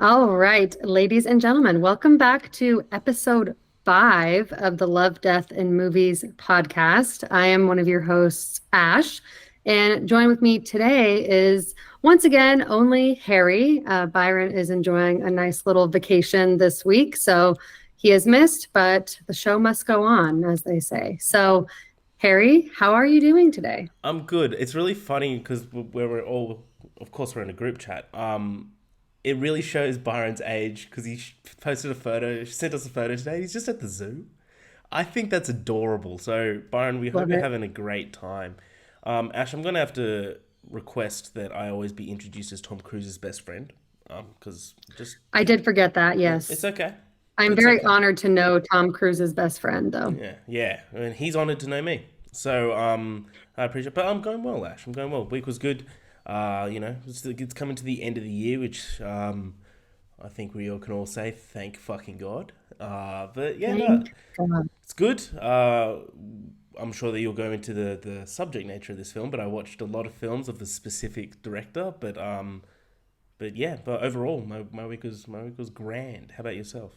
All right, ladies and gentlemen, welcome back to episode 5 of the Love, Death, and Movies podcast. I am one of your hosts, Ash, and join with me today is once again only Harry. Byron is enjoying a nice little vacation this week, so he is missed, but the show must go on, as they say. So, Harry, how are you doing today? I'm good. It's really funny because where we're all, of course, we're in a group chat. It really shows Byron's age because he posted a photo, sent us a photo today. He's just at the zoo. I think that's adorable. So, Byron, we hope Love you're it. having a great time. Ash, I'm going to have to request that I always be introduced as Tom Cruise's best friend because just, I did forget that, it's yes. okay. I'm It's very okay. honored to know Tom Cruise's best friend, though. Yeah, yeah, and he's honoured to know me. So I appreciate. But I'm going well, Ash. I'm going well. Week was good. It's coming to the end of the year, which I think we all can all say thank fucking God. But yeah, no, Thank God. it's good. I'm sure that you'll go into the subject nature of this film, but I watched a lot of films of the specific director. But yeah, but overall, my week was grand. How about yourself?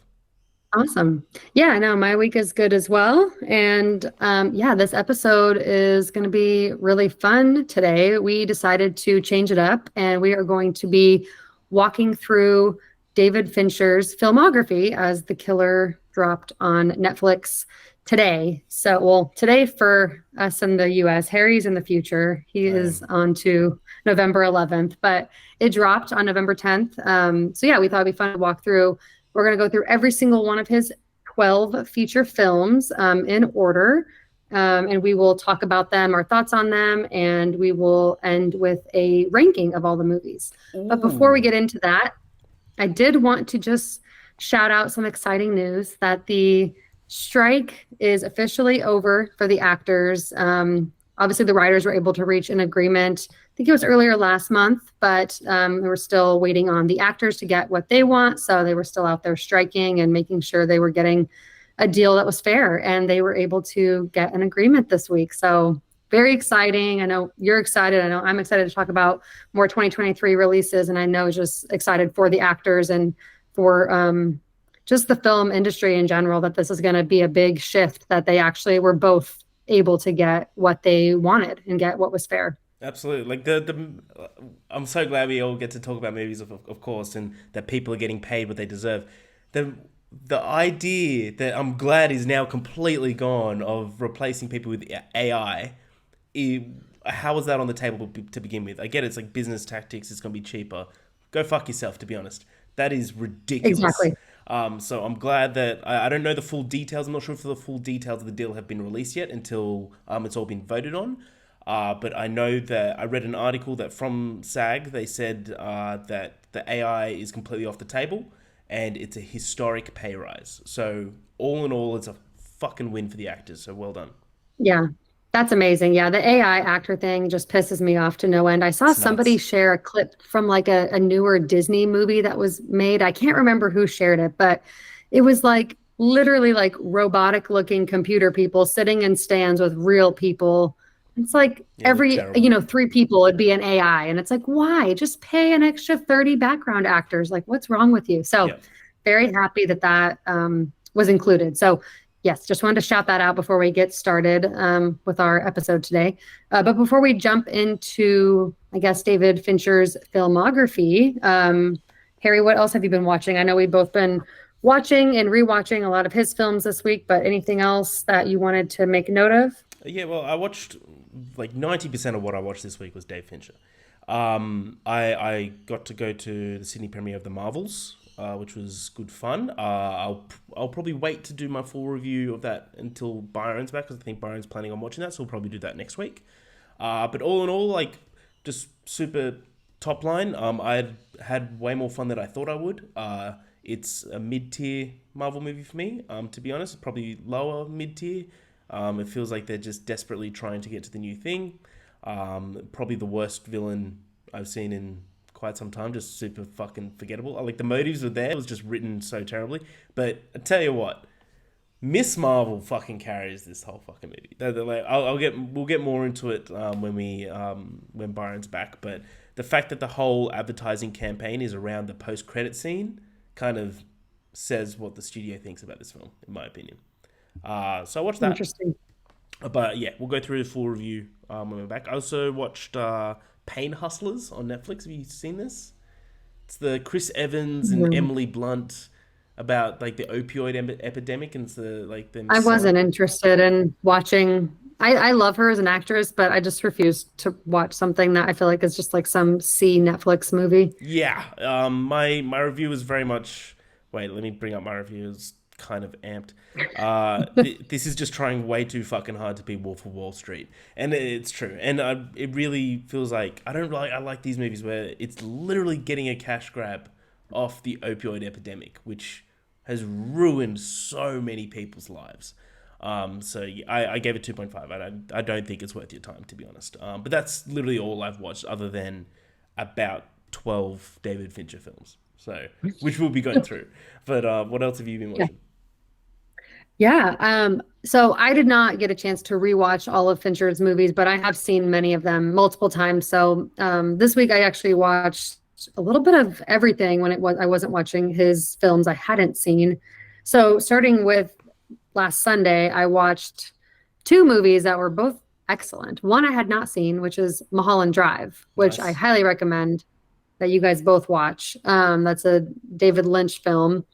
Awesome. Yeah, no, my week is good as well. And yeah, this episode is going to be really fun today. We decided to change it up and we are going to be walking through David Fincher's filmography as The Killer dropped on Netflix today. So, well, today for us in the US, Harry's in the future. He I is am. on to November 11th, but it dropped on November 10th. So, yeah, we thought it'd be fun to walk through. We're going to go through every single one of his 12 feature films in order. And we will talk about them, our thoughts on them, and we will end with a ranking of all the movies. But before we Ooh. get into that, I did want to just shout out some exciting news that the strike is officially over for the actors. Obviously, the writers were able to reach an agreement. I think it was earlier last month, but they were still waiting on the actors to get what they want. So they were still out there striking and making sure they were getting a deal that was fair. And they were able to get an agreement this week. So very exciting. I know you're excited. I know I'm excited to talk about more 2023 releases. And I know just excited for the actors and for just the film industry in general that this is going to be a big shift, that they actually were both able to get what they wanted and get what was fair. Absolutely. Like I'm so glad we all get to talk about movies, of course, and that people are getting paid what they deserve. The the idea that I'm glad is now completely gone of replacing people with AI. How was that on the table to begin with? I get it's like business tactics. It's gonna be cheaper. Go fuck yourself. To be honest, that is ridiculous. Exactly. So I'm glad that I don't know the full details. I'm not sure if the full details of the deal have been released yet until it's all been voted on. But I know that I read an article that from SAG they said that the AI is completely off the table and it's a historic pay rise. So all in all, it's a fucking win for the actors. So well done. Yeah, that's amazing. Yeah, the AI actor thing just pisses me off to no end. I saw It's somebody nuts. share a clip from like a newer Disney movie that was made. I can't remember who shared it, but it was like literally like robotic looking computer people sitting in stands with real people. It's like Yeah, it looked every, terrible. 3 people would be an AI. And it's like, why? Just pay an extra 30 background actors. Like, what's wrong with you? So Yeah. very happy that was included. So yes, just wanted to shout that out before we get started with our episode today. But before we jump into, I guess, David Fincher's filmography, Harry, what else have you been watching? I know we've both been watching and rewatching a lot of his films this week, but anything else that you wanted to make note of? Yeah, well, I watched like 90% of what I watched this week was Dave Fincher. I got to go to the Sydney premiere of The Marvels, which was good fun. I'll probably wait to do my full review of that until Byron's back because I think Byron's planning on watching that, so we'll probably do that next week. But all in all, like just super top line. I had way more fun than I thought I would. It's a mid tier Marvel movie for me. To be honest, probably lower mid tier. It feels like they're just desperately trying to get to the new thing. Probably the worst villain I've seen in quite some time. Just super fucking forgettable. Like the motives were there. It was just written so terribly. But I tell you what, Miss Marvel fucking carries this whole fucking movie. Like, we'll get more into it when Byron's back. But the fact that the whole advertising campaign is around the post credit scene kind of says what the studio thinks about this film, in my opinion. So I watched that. Interesting. But yeah, we'll go through the full review when we're back. I also watched Pain Hustlers on Netflix. Have you seen this? It's the Chris Evans and No. Emily Blunt about like the opioid epidemic and the like them I wasn't selling. interested in watching. I love her as an actress, but I just refuse to watch something that I feel like is just like some C Netflix movie. Yeah, my review is very much. Wait, let me bring up my review. It's kind of amped. This is just trying way too fucking hard to be Wolf of Wall Street, and it's true. And it really feels like I don't like. I like these movies where it's literally getting a cash grab off the opioid epidemic, which has ruined so many people's lives. So yeah, I gave it 2.5. I don't think it's worth your time, to be honest. But that's literally all I've watched, other than about 12 David Fincher films. So, which we'll be going through. But what else have you been Yeah. watching? Yeah. So I did not get a chance to rewatch all of Fincher's movies, but I have seen many of them multiple times. So this week I actually watched a little bit of everything when it was I wasn't watching his films I hadn't seen. So starting with last Sunday, I watched two movies that were both excellent. One I had not seen, which is Mulholland Drive, which I Nice. highly recommend that you guys both watch. That's a David Lynch film.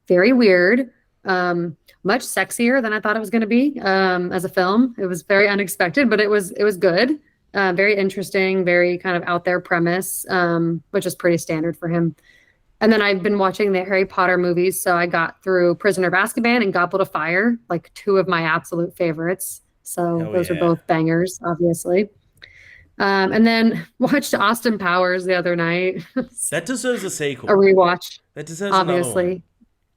Very weird. Much sexier than I thought it was going to be as a film. It was very unexpected, but it was good. Very interesting, very kind of out there premise, which is pretty standard for him. And then I've been watching the Harry Potter movies, so I got through Prisoner of Azkaban and Goblet of Fire, like two of my absolute favorites. So Hell those are yeah. both bangers, obviously. And then watched Austin Powers the other night, That deserves a a sequel. rewatch, That deserves another one. obviously.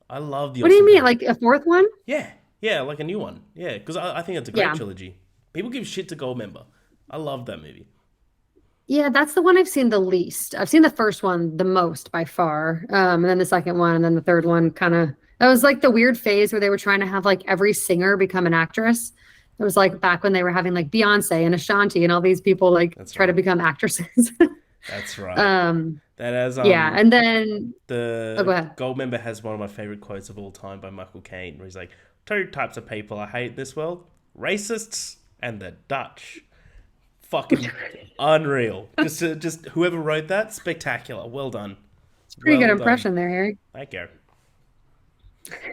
I love the What do you Austin mean, Powers. like a fourth one? Yeah, yeah, like a new one. Yeah, because I think it's a great Yeah. trilogy. People give shit to Goldmember. I love that movie. Yeah, that's the one I've seen the least. I've seen the first one the most by far. And then the second one, and then the third one kind of that was like the weird phase where they were trying to have like every singer become an actress. It was like back when they were having like Beyonce and Ashanti and all these people like That's try to right. become actresses. That's right. um, That has yeah, and then oh, go the ahead. Goldmember has one of my favorite quotes of all time by Michael Caine, where he's like, two types of people I hate in this world: racists and the Dutch. Fucking unreal. Just whoever wrote that, spectacular. Well done. Pretty good Well done. impression there, Harry. Thank you.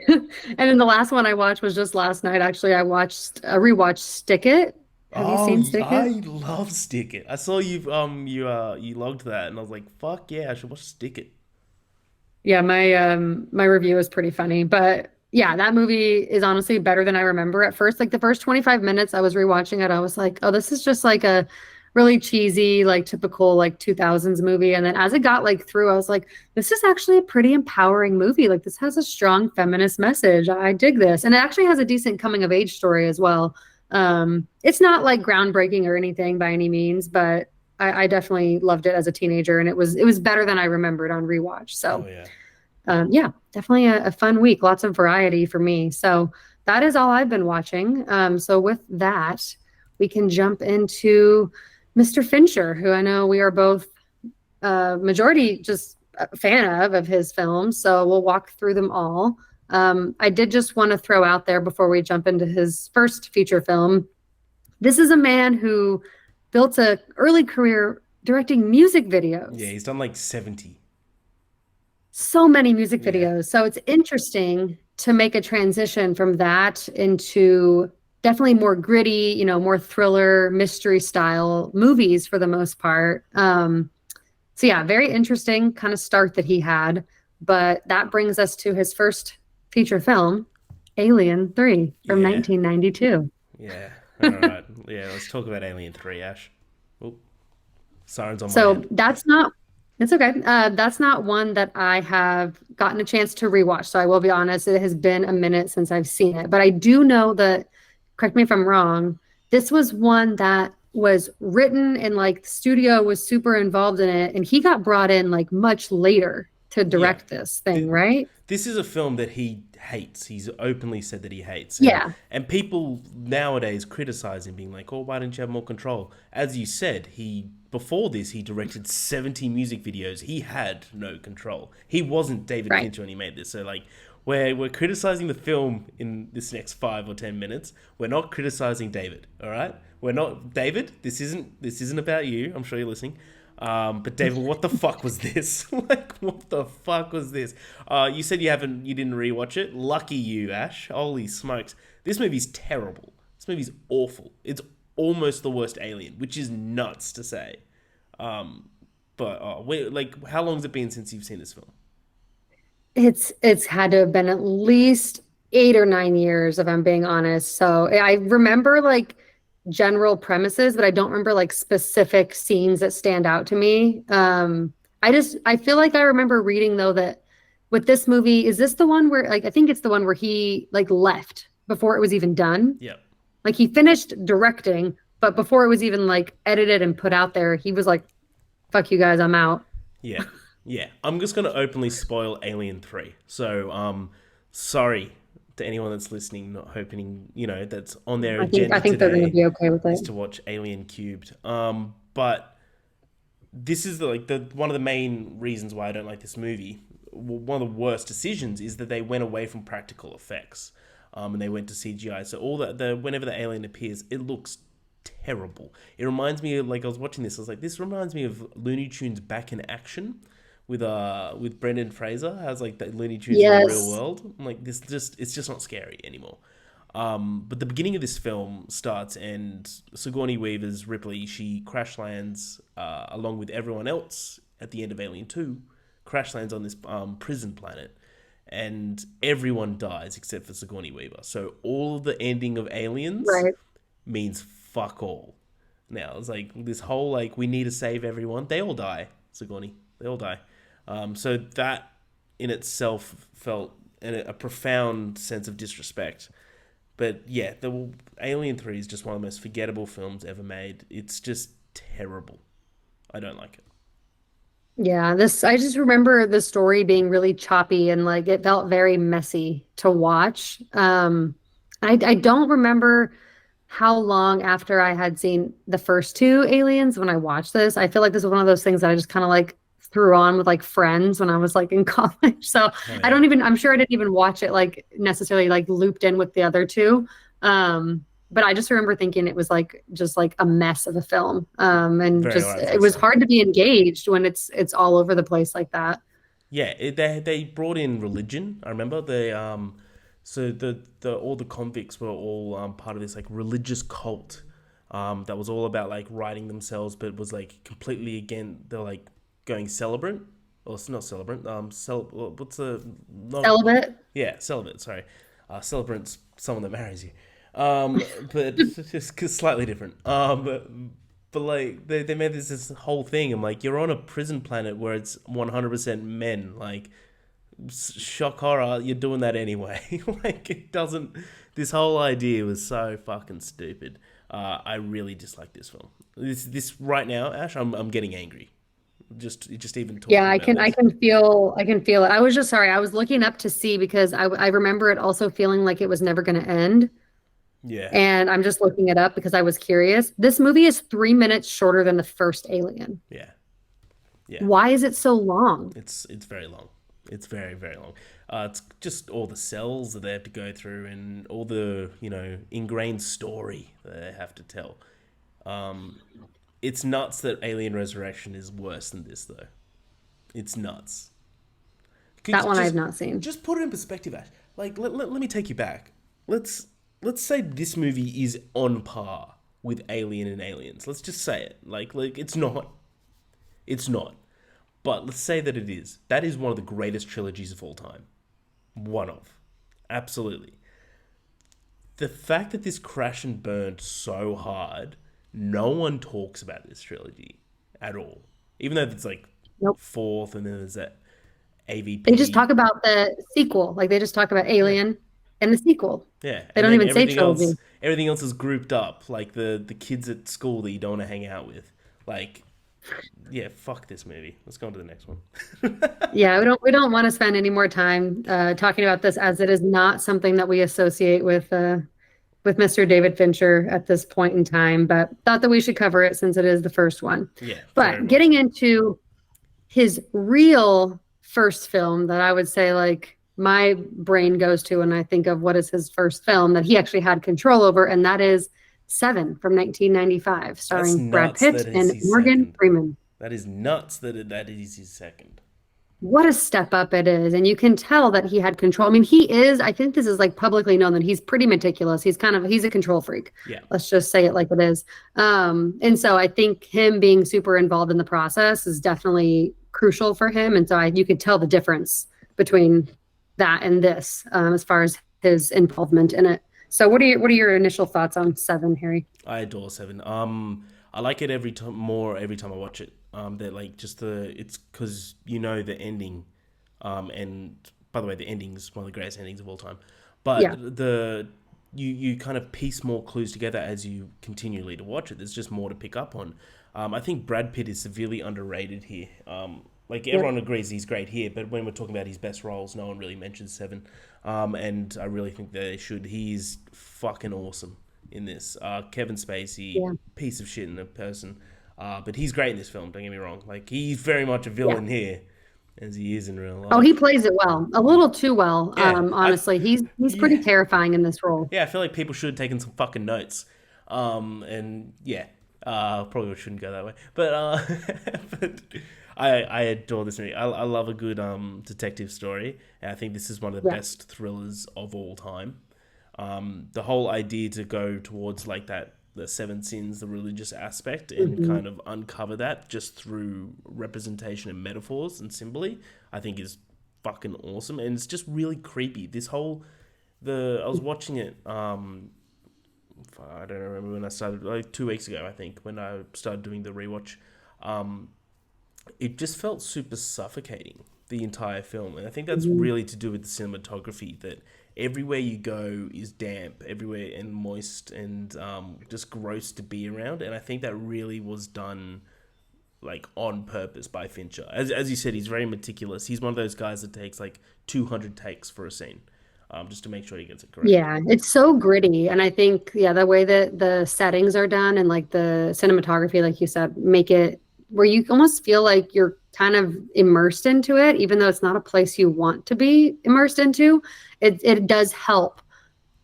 And then the last one I watched was just last night. Actually, I watched rewatched Stick It. Have you Oh, seen Stick I It? love Stick It. I saw you logged that, and I was like, fuck yeah, I should watch Stick It. Yeah, my review is pretty funny, but yeah, that movie is honestly better than I remember at first. Like the first 25 minutes I was rewatching it, I was like, "Oh, this is just like a really cheesy, like typical like 2000s movie." And then as it got like through, I was like, "This is actually a pretty empowering movie. Like this has a strong feminist message. I dig this." And it actually has a decent coming of age story as well. It's not like groundbreaking or anything by any means, but I definitely loved it as a teenager, and it was better than I remembered on rewatch. So Hell yeah. yeah, definitely a fun week. Lots of variety for me. So that is all I've been watching. So with that, we can jump into Mr. Fincher, who I know we are both majority just a fan of his films. So we'll walk through them all. I did just want to throw out there before we jump into his first feature film. This is a man who built a early career directing music Yeah, videos, he's done like 70. so many music Yeah. videos. So it's interesting to make a transition from that into definitely more gritty, more thriller, mystery style movies for the most part. So yeah, very interesting kind of start that he had. But that brings us to his first feature film, Alien 3 from Yeah. 1992. Yeah. All right. Yeah, let's talk about Alien 3, Ash. Oh, sirens on my So end. it's okay. That's not one that I have gotten a chance to rewatch. So I will be honest, it has been a minute since I've seen it. But I do know that, correct me if I'm wrong, this was one that was written and like the studio was super involved in it. And he got brought in like much later. to Yeah. direct this thing, Th- right? this is a film that he hates. He's openly said that he hates, Yeah, and people nowadays criticize him, being like, "Oh, why didn't you have more control?" As you said, he before this he directed 70 music videos. He had no control. He wasn't David right. Fincher when he made this. So like, we're criticizing the film in this next 5 or 10 minutes. We're not criticizing David. All right, we're not David. This isn't about you. I'm sure you're listening. But David, what the fuck was this? Like, what the fuck was this? You said you didn't rewatch it. Lucky you, Ash. Holy smokes, this movie's terrible. This movie's awful. It's almost the worst Alien, which is nuts to say. But like, how long has it been since you've seen this film? It's had to have been at least 8 or 9 years, if I'm being honest. So I remember like general premises, but I don't remember like specific scenes that stand out to me. I feel like I remember reading though that with this movie, is this the one where like I think it's the one where he like left before it was even done? Yeah, Like he finished directing, but before it was even like edited and put out there, he was like, "Fuck you guys, I'm out." yeah, yeah. I'm just gonna openly spoil Alien 3. So, sorry to anyone that's listening, not hoping that's on their I agenda think they're going to today be okay with it. is to watch Alien Cubed. But this is the one of the main reasons why I don't like this movie. One of the worst decisions is that they went away from practical effects, and they went to CGI. So all the whenever the alien appears, it looks terrible. It reminds me of, like, I was watching this. I was like, this reminds me of Looney Tunes Back in Action with Brendan Fraser. How's like the Looney Tunes in the real Yes. world? I'm like, it's just not scary anymore. But the beginning of this film starts, and Sigourney Weaver's Ripley, she crash lands along with everyone else at the end of Alien 2, crash lands on this prison planet, and everyone dies except for Sigourney Weaver. So all the ending of Aliens Right. means fuck all. Now it's like this whole like we need to save everyone. They all die, Sigourney. They all die. So that in itself felt a profound sense of disrespect. But yeah, the Alien 3 is just one of the most forgettable films ever made. It's just terrible. I don't like it. Yeah, this I just remember the story being really choppy and like it felt very messy to watch. I don't remember how long after I had seen the first two Aliens when I watched this. I feel like this was one of those things that I just kind of like threw on with like friends when I was like in college. So Oh I yeah. don't even, I'm sure I didn't even watch it like necessarily like looped in with the other two. But I just remember thinking it was like just like a mess of a film. And Very just likely it was so. hard to be engaged when it's all over the place like that. Yeah, they brought in religion. I remember so the all the convicts were all part of this like religious cult, that was all about like writing themselves, but was like completely again. They're like going celebrant, or it's not celebrant. What's the not? Celibate. Yeah, celibate. Sorry, celebrant's someone that marries you. But it's just slightly different. But like they made this whole thing. I'm like, you're on a prison planet where it's 100% men. Like, shock horror, you're doing that anyway. Like, it doesn't. This whole idea was so fucking stupid. I really dislike this film. This right now, Ash, I'm getting angry. Just even Yeah, talking about this. I can feel it. I was just sorry. I was looking up to see because I remember it also feeling like it was never going to end. Yeah, And I'm just looking it up because I was curious. This movie is 3 minutes shorter than the first Alien. yeah, yeah. Why is it so long? It's very long. It's very very long. It's just all the cells that they have to go through, and all the ingrained story that they have to tell. Um, it's nuts that Alien Resurrection is worse than this, though. It's nuts. Could That you one I have just not seen. just put it in perspective, Ash. Like, let me take you back. Let's say this movie is on par with Alien and Aliens. Let's just say it. Like it's not. It's not. But let's say that it is. That is one of the greatest trilogies of all time. One of. Absolutely. The fact that this crash and burned so hard, no one talks about this trilogy at all. Even though it's like Nope. fourth, and then there's that They just AVP. talk about the sequel. Like they just talk about Yeah. Alien and the sequel. Yeah. They And don't then even say trilogy. everything else is grouped up. Like the kids at school that you don't want to hang out with. Like, Yeah, fuck this movie. Let's go on to the next one. Yeah, we don't want to spend any more time talking about this as it is not something that we associate with Mr. David Fincher at this point in time, but thought that we should cover it since it is the first one. Yeah, very But much getting so. into his real first film that I would say like my brain goes to when I think of what is his first film that he actually had control over, and that is Seven from 1995, That's starring Brad nuts Pitt that is and his Morgan second. Freeman. That is nuts that is his second. What a step up it is. And you can tell that he had control. I mean, I think this is like publicly known that he's pretty meticulous. He's a control freak. Yeah, Let's just say it like it is. And so I think him being super involved in the process is definitely crucial for him. And so you could tell the difference between that and this, as far as his involvement in it. So what are your initial thoughts on Seven, Harry? I adore Seven. I like it every time more every time I watch it. That like just the it's because you know the ending, and by the way, the ending is one of the greatest endings of all time. But Yeah. you kind of piece more clues together as you continually to watch it. There's just more to pick up on. I think Brad Pitt is severely underrated here. Like Yep. everyone agrees he's great here, but when we're talking about his best roles, no one really mentions Seven. And I really think that they should. He's fucking awesome in this. Kevin Spacey, Yeah. piece of shit in a person, but he's great in this film. Don't get me wrong. Like he's very much a Yeah. villain here, as he is in real Oh, he life. plays it well, a little too well. Yeah, Honestly, he's yeah, pretty terrifying in this role. yeah. I feel like people should have taken some fucking notes. And yeah, probably shouldn't go that way. But I adore this movie. I love a good detective story, and I think this is one of the Yeah. best thrillers of all time. The whole idea to go towards like that the seven sins, the religious aspect, and Mhm. kind of uncover that just through representation and metaphors and symboly, I think is fucking awesome, and it's just really creepy. This whole the I was watching it. I don't remember when I started, like 2 weeks ago, I think, when I started doing the rewatch. Um, it just felt super suffocating the entire film, and I think that's Mhm. really to do with the cinematography. That everywhere you go is damp, everywhere and moist, and just gross to be around. And I think that really was done like on purpose by Fincher. As you said, he's very meticulous. He's one of those guys that takes like 200 takes for a scene, just to make sure he gets it correct. Yeah, it's so gritty, and I think the way that the settings are done and like the cinematography, like you said, make it where you almost feel like you're kind of immersed into it, even though it's not a place you want to be immersed into. It does help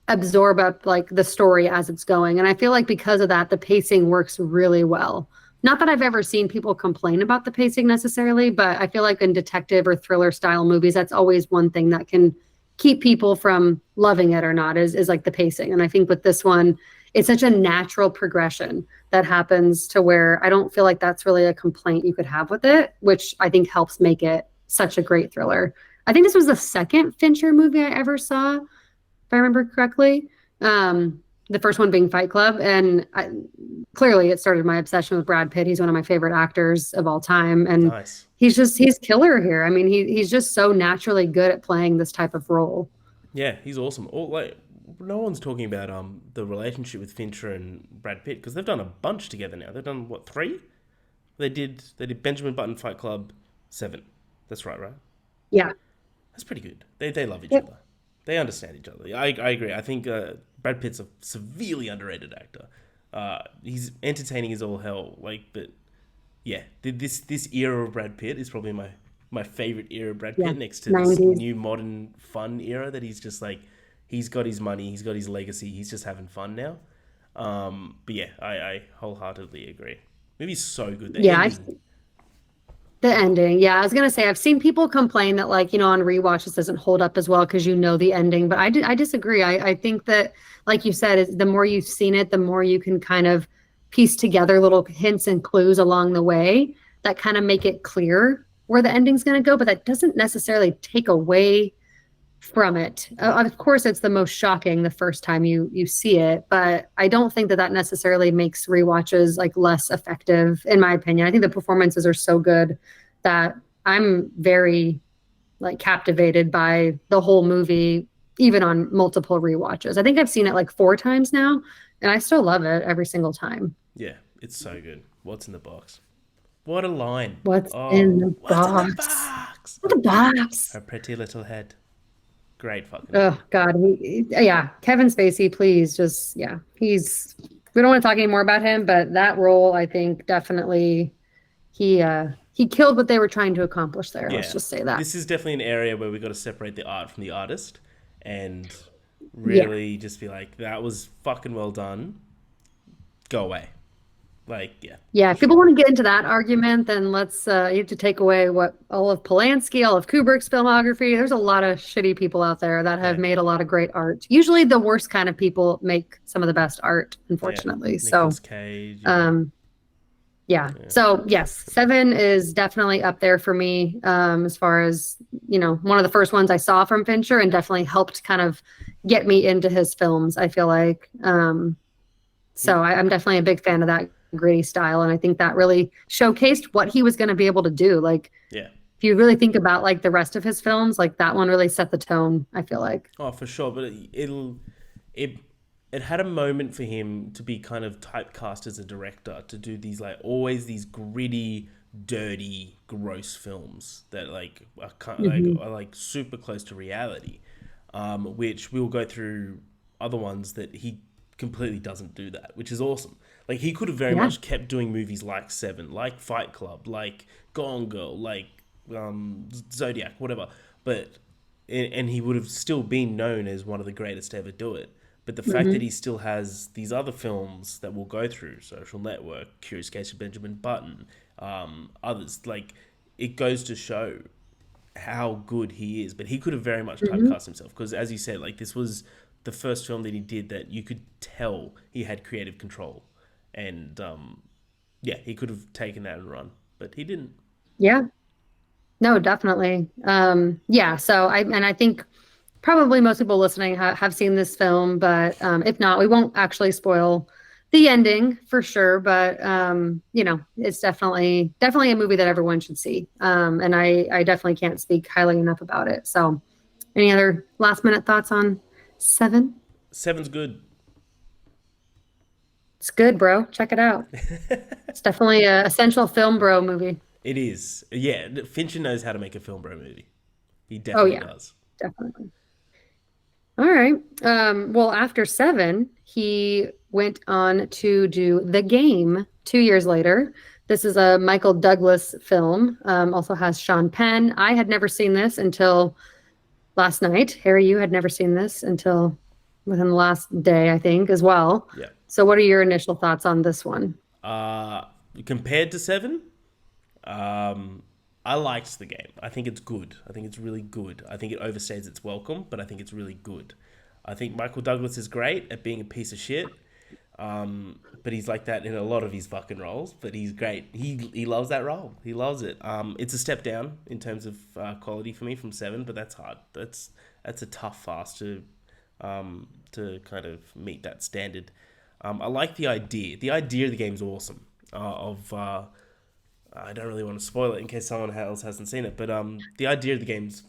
absorb up like the story as it's going. And I feel like because of that, the pacing works really well. Not that I've ever seen people complain about the pacing necessarily, but I feel like in detective or thriller style movies, that's always one thing that can keep people from loving it or not is like the pacing. And I think with this one, it's such a natural progression that happens to where I don't feel like that's really a complaint you could have with it, which I think helps make it such a great thriller. I think this was the second Fincher movie I ever saw if I remember correctly. The first one being Fight Club, and clearly it started my obsession with Brad Pitt. He's one of my favorite actors of all time, and Nice. he's killer here. I mean, he's just so naturally good at playing this type of role. Yeah, he's awesome. All, like no one's talking about the relationship with Fincher and Brad Pitt because they've done a bunch together now. They've done what, three? They did Benjamin Button Fight Club 7. That's right, right? Yeah. That's pretty good. They love each Yep. other. They understand each other. I agree. I think Brad Pitt's a severely underrated actor. He's entertaining as all hell. Like, but yeah, this era of Brad Pitt is probably my favorite era of Brad Yeah. Pitt, next to this 90s. new modern fun era that he's just like he's got his money, he's got his legacy, he's just having fun now. But yeah, I wholeheartedly agree. Movie's so good. The Yeah, ending, the ending. Yeah, I was gonna say I've seen people complain that like, on rewatch this doesn't hold up as well because you know the ending, but I disagree. I think that like you said, is the more you've seen it, the more you can kind of piece together little hints and clues along the way that kind of make it clear where the ending's gonna go, but that doesn't necessarily take away from it. Of course, it's the most shocking the first time you see it, but I don't think that that necessarily makes rewatches like less effective, in my opinion. I think the performances are so good that I'm very like captivated by the whole movie, even on multiple rewatches. I think I've seen it like 4 times now, and I still love it every single time. yeah, it's so good. What's in the box? What a line. What's in Oh, the what's in the box? box? The box. Her pretty little head. Great fucking Oh movie. God, yeah, Kevin Spacey, please just yeah, he's. We don't want to talk anymore about him, but that role, I think, definitely he killed what they were trying to accomplish there. Let's Yeah, just say that. this is definitely an area where we got to separate the art from the artist and Yeah. really just be like, that was fucking well done. Go away. Like, yeah, Yeah, for if people sure. want to get into that argument, then let's you have to take away what all of Polanski, all of Kubrick's filmography. There's a lot of shitty people out there that have Yeah, made a lot of great art. Usually the worst kind of people make some of the best art, yeah. unfortunately. So, Nicolas Cage, you know. um, yeah. Yeah, So yes, seven is definitely up there for me, as far as, one of the first ones I saw from Fincher and definitely helped kind of get me into his films, I feel like. he, So I'm definitely a big fan of that gritty style. And I think that really showcased what he was going to be able to do. Like, yeah. if you really think about like the rest of his films, like that one really set the tone, I feel like. Oh, for sure. But it it had a moment for him to be kind of typecast as a director to do these like always these gritty, dirty, gross films that like Hmm. are like super close to reality. Which we'll go through other ones that he completely doesn't do that, which is awesome. Like he could have very Yeah. much kept doing movies like Seven, like Fight Club, like Gone Girl, like Zodiac, whatever. But and he would have still been known as one of the greatest to ever do it. But the fact that Hmm. he still has these other films that we'll go through, Social Network, Curious Case of Benjamin Button, others, like it goes to show how good he is. But he could have very much Hmm. typecast himself because, as you said, like this was the first film that he did that you could tell he had creative control, and yeah, he could have taken that and run, but he didn't. Yeah. No, definitely. Yeah. So I think probably most people listening have seen this film, but if not, we won't actually spoil the ending for sure. But it's definitely a movie that everyone should see. And I definitely can't speak highly enough about it. So, any other last minute thoughts on Seven? Seven's good. It's good, bro. Check it out. It's definitely a essential film, bro movie. It is. Yeah, Fincher knows how to make a film bro movie. He Oh definitely yeah, does. definitely. All right. Well, after Seven, he went on to do The Game 2 years later. This is a Michael Douglas film. Also has Sean Penn. I had never seen this until last night. Harry, you had never seen this until within the last day, I think, as well. Yeah. So, what are your initial thoughts on this one? Uh, Compared to Seven, um, I liked the game. I think it's good. I think it's really good. I think it overstays its welcome, but I think it's really good. I think Michael Douglas is great at being a piece of shit. But he's like that in a lot of his fucking roles. But he's great. He loves that role. He loves it. It's a step down in terms of quality for me from Seven, but that's hard. That's a tough fast to kind of meet that standard. I like the idea. The idea of the game is awesome. I don't really want to spoil it in case someone else hasn't seen it, but the idea of the game's.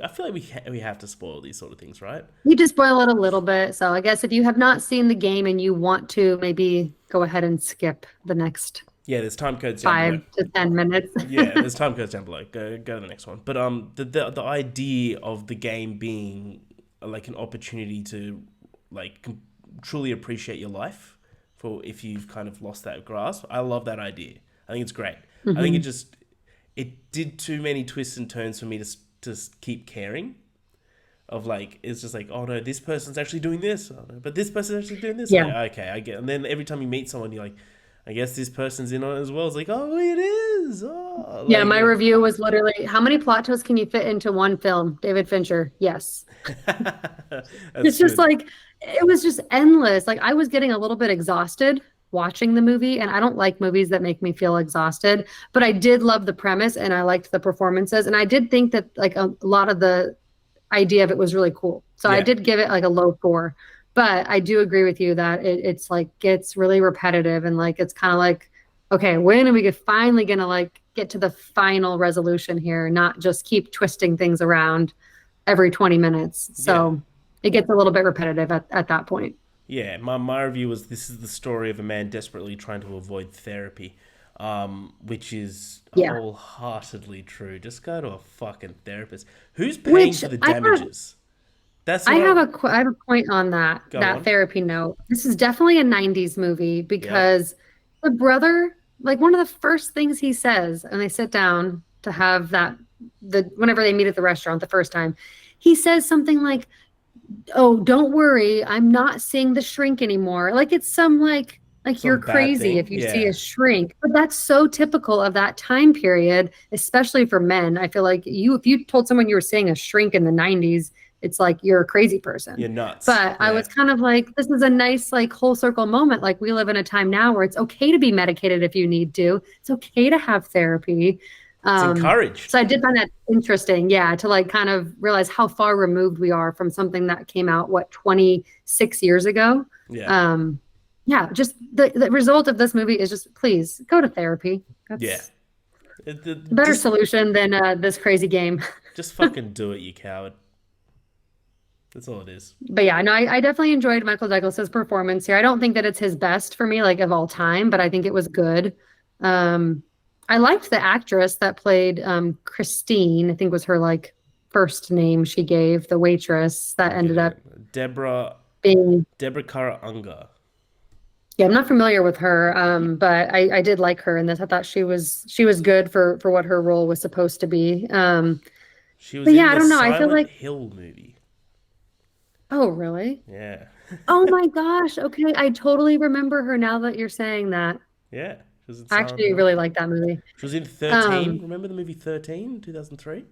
I feel like we have to spoil these sort of things, right? You just spoil it a little bit. So, I guess if you have not seen the game and you want to, maybe go ahead and skip the next Yeah, there's time codes down below. 5 to 10 minutes. Yeah, there's time codes down below. Go to the next one. But the idea of the game being like an opportunity to like truly appreciate your life for if you've kind of lost that grasp. I love that idea. I think it's great. I think Hmm. it did too many twists and turns for me to keep caring. Of like it's just like, oh no, this person's actually doing this, oh, no, but this person's actually doing this. I'm Yeah. like, okay, I get. And then every time you meet someone, you're like, I guess this person's in on it as well. It's like, oh, it is. Oh, Yeah, like my review was literally how many plot twists can you fit into one film? David Fincher. Yes. that's It's just good. like it was just endless. Like I was getting a little bit exhausted watching the movie, and I don't like movies that make me feel exhausted, but I did love the premise and I liked the performances, and I did think that like a lot of the idea of it was really cool. So I Yeah, did give it like a low four, but I do agree with you that it's like gets really repetitive and like it's kind of like, okay, when are we finally gonna like get to the final resolution here, not just keep twisting things around every 20 minutes. yeah, So it gets a little bit repetitive at that point. yeah. My review was this is the story of a man desperately trying to avoid therapy. which is Yeah. wholeheartedly true. Just go to a fucking therapist. Who's paying Which for the I have damages? That's I what have I I have a point on go that on. therapy note. This is definitely a 90s movie Yep. because the brother, like one of the first things he says, and they sit down to have the whenever they meet at the restaurant the first time, he says something like, "Oh, don't worry, I'm not seeing the shrink anymore." Like it's some like you're Some bad crazy thing. if you see a Yeah. shrink. But that's so typical of that time period, especially for men. I feel like if you told someone you were seeing a shrink in the 90s, it's like you're a crazy person. You're nuts. But I Yeah. was kind of like, this is a nice like whole circle moment. Like we live in a time now where it's okay to be medicated if you need to. It's okay to have therapy. It's Um, encouraged. so I did find that interesting, yeah, to like kind of realize how far removed we are from something that came out, what, 26 years ago. Yeah. Um, yeah, just the result of this movie is just please go to therapy. Yeah. That's a better Just solution than this crazy game. fucking do it, you coward. That's all it is. But yeah, no, I definitely enjoyed Michael Douglas's performance here. I don't think that it's his best for me, like of all time, but I think it was good. Um, I liked the actress that played Christine, I think was her like first name she gave, the waitress that I'll get ended up it. being, Deborah Kara Unger. yeah, I'm not familiar with her, but I did like her in this. I thought she was good for what her role was supposed to be. She was But yeah, in I the don't know. I feel Silent like, Hill movie. oh, really? Yeah. Oh my gosh. Okay, I totally remember her now that you're saying that. Yeah. She was in I Silent actually Hill. really like that movie. She was in 13. Um, Remember the movie 13, 2003?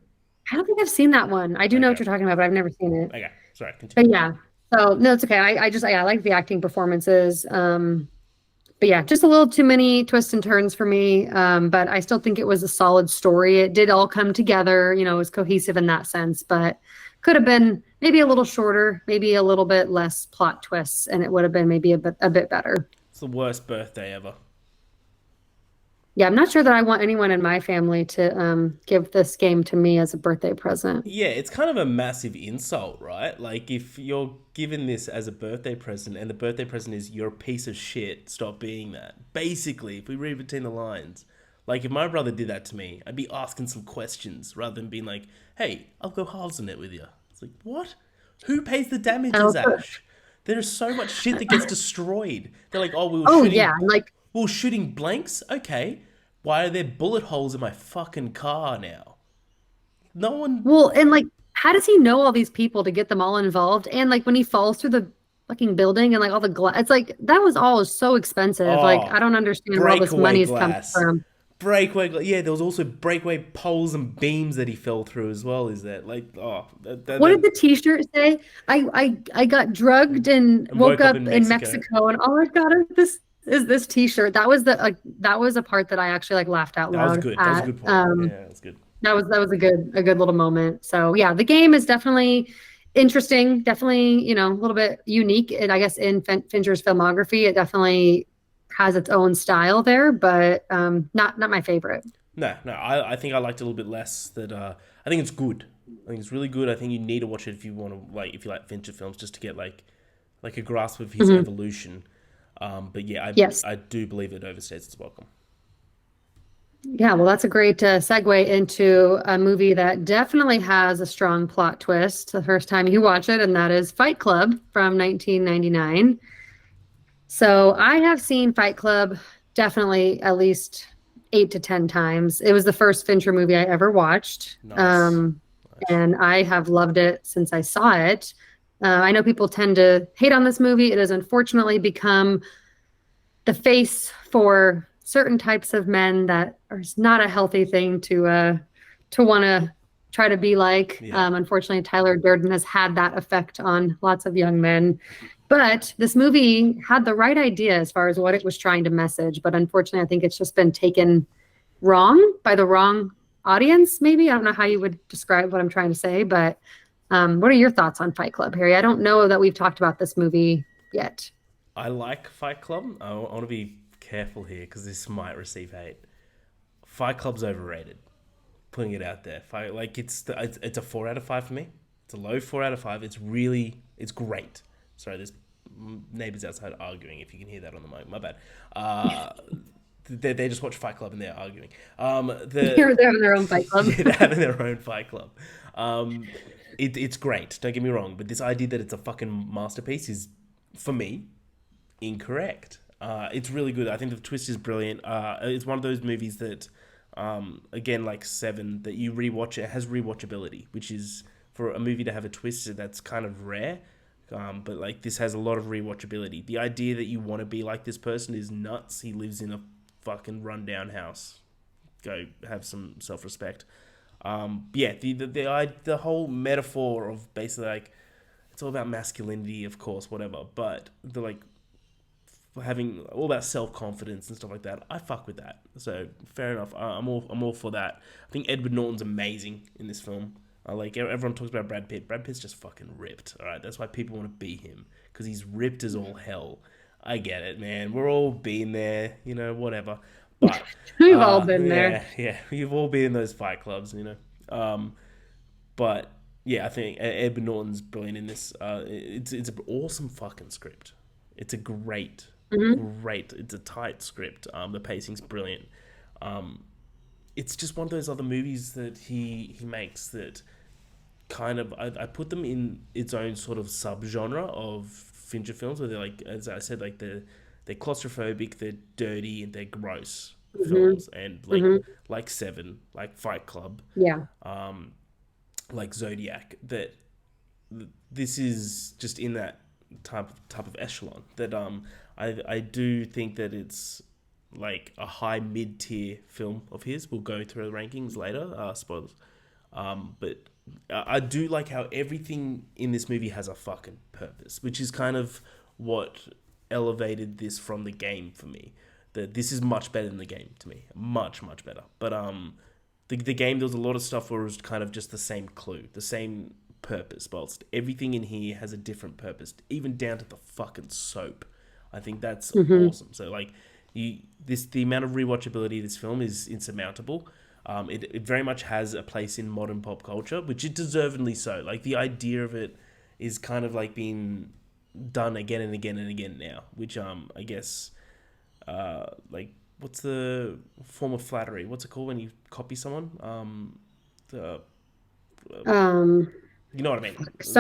I don't think I've seen that one. I do know what Okay. you're talking about, but I've never seen it. Okay. Sorry, But continue. yeah. So no, it's okay. I just yeah, I like the acting performances. But yeah, just a little too many twists and turns for me. But I still think it was a solid story. It did all come together, it was cohesive in that sense, but could have been maybe a little shorter, maybe a little bit less plot twists, and it would have been maybe a bit better. It's the worst birthday ever. Yeah, I'm not sure that I want anyone in my family to give this game to me as a birthday present. Yeah, it's kind of a massive insult, right? Like, if you're given this as a birthday present and the birthday present is you're a piece of shit, stop being that. Basically, if we read between the lines, like, if my brother did that to me, I'd be asking some questions rather than being like, hey, I'll go halves in it with you. It's like, what? Who pays the damages, Oh, Ash? There's so much shit that gets destroyed. They're like, oh, oh yeah, like we were shooting blanks? Okay. Why are there bullet holes in my fucking car now? No one. well, and like, how does he know all these people to get them all involved? And like when he falls through the fucking building and like all the glass, it's like that was all so expensive. Like I Oh, don't understand where all this breakaway money is coming glass. from. Breakaway glass. Yeah, there was also breakaway poles and beams that he fell through as well, is that? Like, oh, What did the t-shirt say? I got drugged and and woke woke up up in in Mexico. Mexico, and all I've got is this t-shirt. That was the like that was a part that I actually like laughed out That was loud good. That was a at. good point. Yeah, that was good. That was a good little moment. So yeah, the game is definitely interesting, definitely, a little bit unique. And I guess in Fincher's filmography, it definitely has its own style there, but not my favorite. No, no, I think I liked it a little bit less. That I think it's good. I think it's really good. I think you need to watch it if you want to, like, if you like Fincher films, just to get like a grasp of his Mhm. evolution. But yeah, Yes. I do believe it overstays its welcome. Yeah, well, that's a great segue into a movie that definitely has a strong plot twist the first time you watch it, and that is Fight Club from 1999. So I have seen Fight Club definitely at least 8 to 10 times. It was the first Fincher movie I ever watched. Nice, nice. And I have loved it since I saw it. I know people tend to hate on this movie. It has unfortunately become the face for certain types of men that is not a healthy thing to want to try to be like. Yeah, Unfortunately, Tyler Durden has had that effect on lots of young men. But this movie had the right idea as far as what it was trying to message. But unfortunately, I think it's just been taken wrong by the wrong audience, maybe. I don't know how you would describe what I'm trying to say, but what are your thoughts on Fight Club, Harry? I don't know that we've talked about this movie yet. I like Fight Club. I want to be careful here because this might receive hate. Fight Club's overrated. Putting it out there, like it's a 4 out of 5 for me. It's a low 4 out of 5. It's great. Sorry, there's neighbors outside arguing. If you can hear that on the mic, my bad. Uh, They just watch Fight Club and they're arguing. They're having their own fight club. Yeah, they're having their own Fight Club. It's great. Don't get me wrong, but this idea that it's a fucking masterpiece is, for me, incorrect. It's really good. I think the twist is brilliant. It's one of those movies that, again, like Seven, that you rewatch it has rewatchability, which is for a movie to have a twist that's kind of rare. But like this has a lot of rewatchability. The idea that you want to be like this person is nuts. He lives in a fucking rundown house. Go have some self-respect. Yeah, the whole metaphor of basically like it's all about masculinity, of course, whatever. But the like having all about self-confidence and stuff like that, I fuck with that. So fair enough. I'm all for that. I think Edward Norton's amazing in this film. Like everyone talks about Brad Pitt. Brad Pitt's just fucking ripped. All right, that's why people want to be him because he's ripped as all hell. I get it, man. We're all been there, whatever. But We've all been there. Yeah, we've all been in those fight clubs, But yeah, I think Edward Norton's brilliant in this. It's an awesome fucking script. It's a great. It's a tight script. The pacing's brilliant. It's just one of those other movies that he makes that kind of I put them in its own sort of subgenre of Fincher films where they're like, as I said, like they're claustrophobic, they're dirty, and they're gross films, and like Seven, like Fight Club, like Zodiac. That this is just in that type of echelon. That I do think that it's like a high mid-tier film of his. We'll go through the rankings later, spoilers. But I do like how everything in this movie has a fucking purpose, which is kind of what elevated this from the game for me. That this is much better than the game to me. Much, much better. But the game, there was a lot of stuff where it was kind of just the same clue, the same purpose, whilst everything in here has a different purpose, even down to the fucking soap. I think that's awesome. So like the amount of rewatchability of this film is insurmountable. It very much has a place in modern pop culture, which is deservedly so. Like the idea of it is kind of like being done again and again and again now, which I guess like what's the form of flattery? What's it called when you copy someone? You know what I mean? Is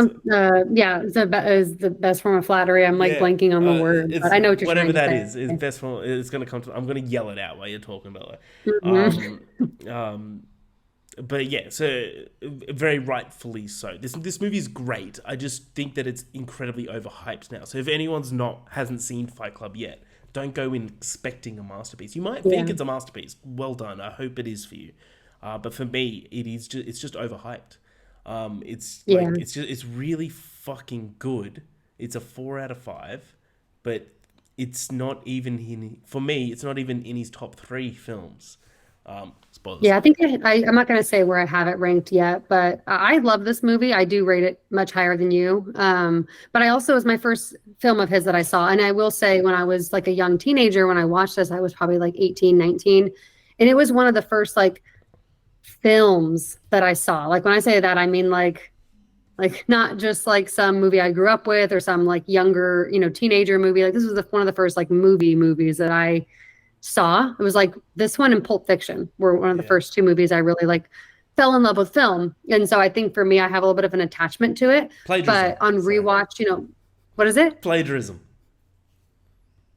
the best form of flattery. I'm like blanking on the word, but I know what you're whatever trying that to say. is best form. It's gonna come to. I'm gonna yell it out while you're talking about it. But yeah, so very rightfully so. This movie is great. I just think that it's incredibly overhyped now. So if anyone's hasn't seen Fight Club yet, don't go in expecting a masterpiece. You might think it's a masterpiece. Well done. I hope it is for you. But for me, it's just overhyped. It's really fucking good. It's a 4 out of 5, but it's not even for me. It's not even in his top 3 films. Spoilers. Yeah, I think I'm not going to say where I have it ranked yet, but I love this movie. I do rate it much higher than you. But I also, it was my first film of his that I saw. And I will say when I was like a young teenager, when I watched this, I was probably like 18, 19. And it was one of the first like films that I saw. Like when I say that, I mean like not just like some movie I grew up with or some like younger, teenager movie. Like this was one of the first like movies that I saw. It was like this one and Pulp Fiction were one of the first 2 movies I really like fell in love with film. And so I think for me, I have a little bit of an attachment to it. Plagiarism. But on rewatch, what is it? Plagiarism.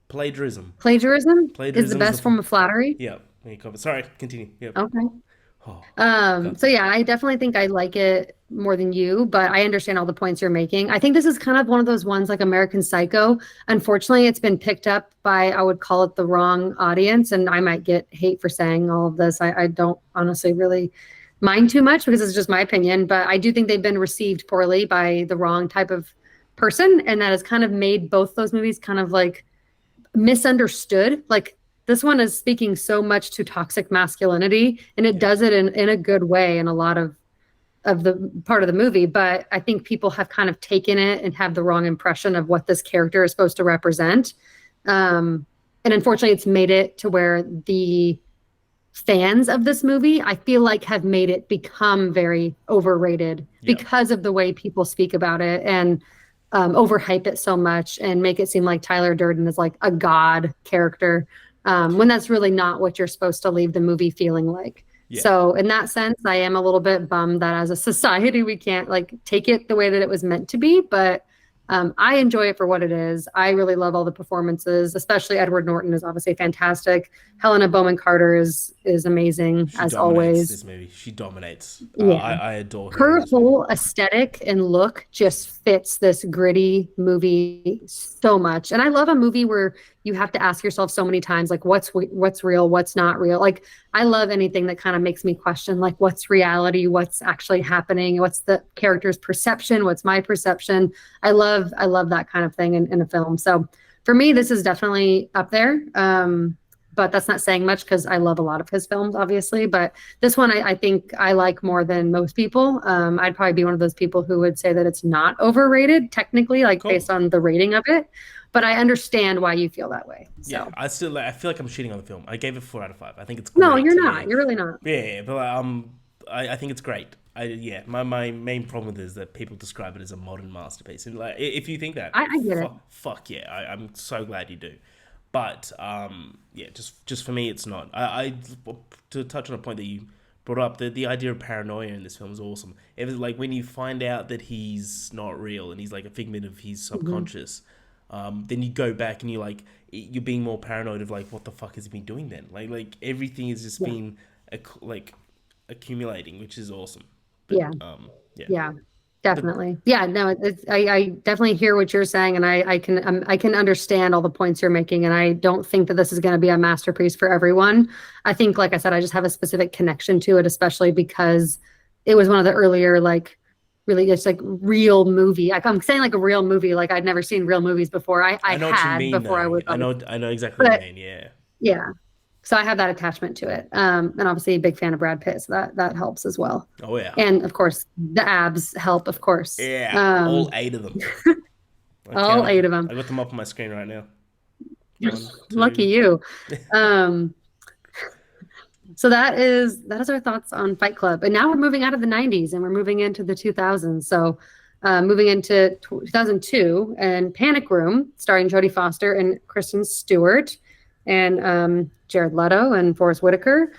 Plagiarism is the best form of flattery. Yeah. Sorry, continue. Yep. Okay. So yeah, I definitely think I like it more than you, but I understand all the points you're making. I think this is kind of one of those ones like American Psycho. Unfortunately, it's been picked up by, I would call it the wrong audience, and I might get hate for saying all of this. I don't honestly really mind too much because it's just my opinion, but I do think they've been received poorly by the wrong type of person, and that has kind of made both those movies kind of like misunderstood. Like this one is speaking so much to toxic masculinity, and it does it in a good way in a lot of the part of the movie. But I think people have kind of taken it and have the wrong impression of what this character is supposed to represent. And unfortunately, it's made it to where the fans of this movie, I feel like, have made it become very overrated because of the way people speak about it and overhype it so much and make it seem like Tyler Durden is like a god character. when that's really not what you're supposed to leave the movie feeling like. Yeah. So in that sense, I am a little bit bummed that as a society we can't like take it the way that it was meant to be. But I enjoy it for what it is. I really love all the performances, especially Edward Norton is obviously fantastic. Helena Bonham Carter is amazing She as dominates always. this movie. She dominates. Yeah, I adore her in her this film. whole aesthetic and look just fits this gritty movie so much. And I love a movie where you have to ask yourself so many times, like, what's real, what's not real. Like, I love anything that kind of makes me question, like, what's reality, what's actually happening, what's the character's perception, what's my perception. I love that kind of thing in a film. So for me, this is definitely up there. But that's not saying much because I love a lot of his films, obviously. But this one, I think I like more than most people. I'd probably be one of those people who would say that it's not overrated, technically, like Cool. based on the rating of it. But I understand why you feel that way. Yeah, So, I feel like I'm cheating on the film. I gave it 4 out of 5. I think it's no, great. you're Yeah, not. You're really not. yeah, but I think it's great. Yeah, my main problem with it is that people describe it as a modern masterpiece, and like if you think that, I get it. fuck yeah, I'm so glad you do. But yeah, just for me, it's not. To touch on a point that you brought up, the idea of paranoia in this film is awesome. It was like when you find out that he's not real and he's like a figment of his Hmm. subconscious. Then you go back and you're being more paranoid of like what the fuck has he been doing then? Like everything has just Yeah. been like accumulating, which is awesome. But Yeah. yeah, Yeah. but Definitely. Yeah, no, I definitely hear what you're saying, and I can understand all the points you're making, and I don't think that this is going to be a masterpiece for everyone. I think, like I said, I just have a specific connection to it, especially because it was one of the earlier, like, really just like real movie. Like I'm saying, like a real movie, like I'd never seen real movies before. I I know what you had mean before I though. was obviously, I know exactly what you but mean. Yeah. yeah. So I have that attachment to it, and obviously a big fan of Brad Pitt, so that helps as well. Oh yeah. And of course, the abs help, of course. Yeah. All 8 of them. I All counted eight them. of them. I got them up on my screen right now. One, Lucky two. you. Um, so that is our thoughts on Fight Club. And now we're moving out of the 90s and we're moving into the 2000s. So moving into 2002 and Panic Room, starring Jodie Foster and Kristen Stewart and Jared Leto and Forrest Whitaker.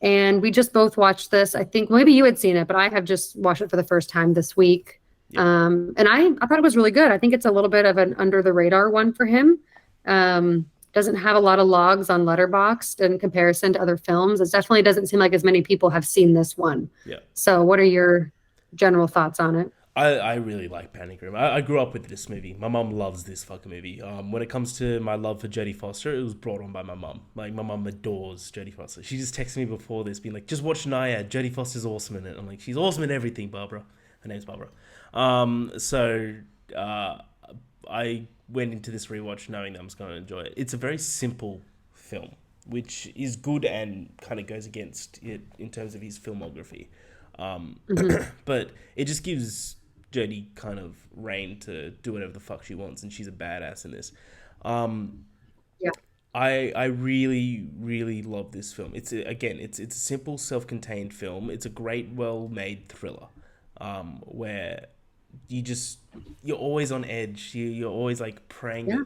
And we just both watched this. I think maybe you had seen it, but I have just watched it for the first time this week. Yep. And I thought it was really good. I think it's a little bit of an under the radar one for him. Doesn't have a lot of logs on Letterboxd in comparison to other films. It definitely doesn't seem like as many people have seen this one. Yeah. So, what are your general thoughts on it? I really like Panic Room. I grew up with this movie. My mum loves this fucking movie. When it comes to my love for Jodie Foster, it was brought on by my mum. Like, my mum adores Jodie Foster. She just texted me before this, being like, just watch Nyad. Jodie Foster's awesome in it. I'm like, she's awesome in everything, Barbara. Her name's Barbara. So, I went into this rewatch knowing that I was going to enjoy it. It's a very simple film, which is good and kind of goes against it in terms of his filmography. Hmm. But it just gives Jodie kind of reign to do whatever the fuck she wants, and she's a badass in this. Um, Yeah. I really really love this film. It's a simple self-contained film. It's a great well made thriller, where you just you're always on edge. You're always like praying Yeah.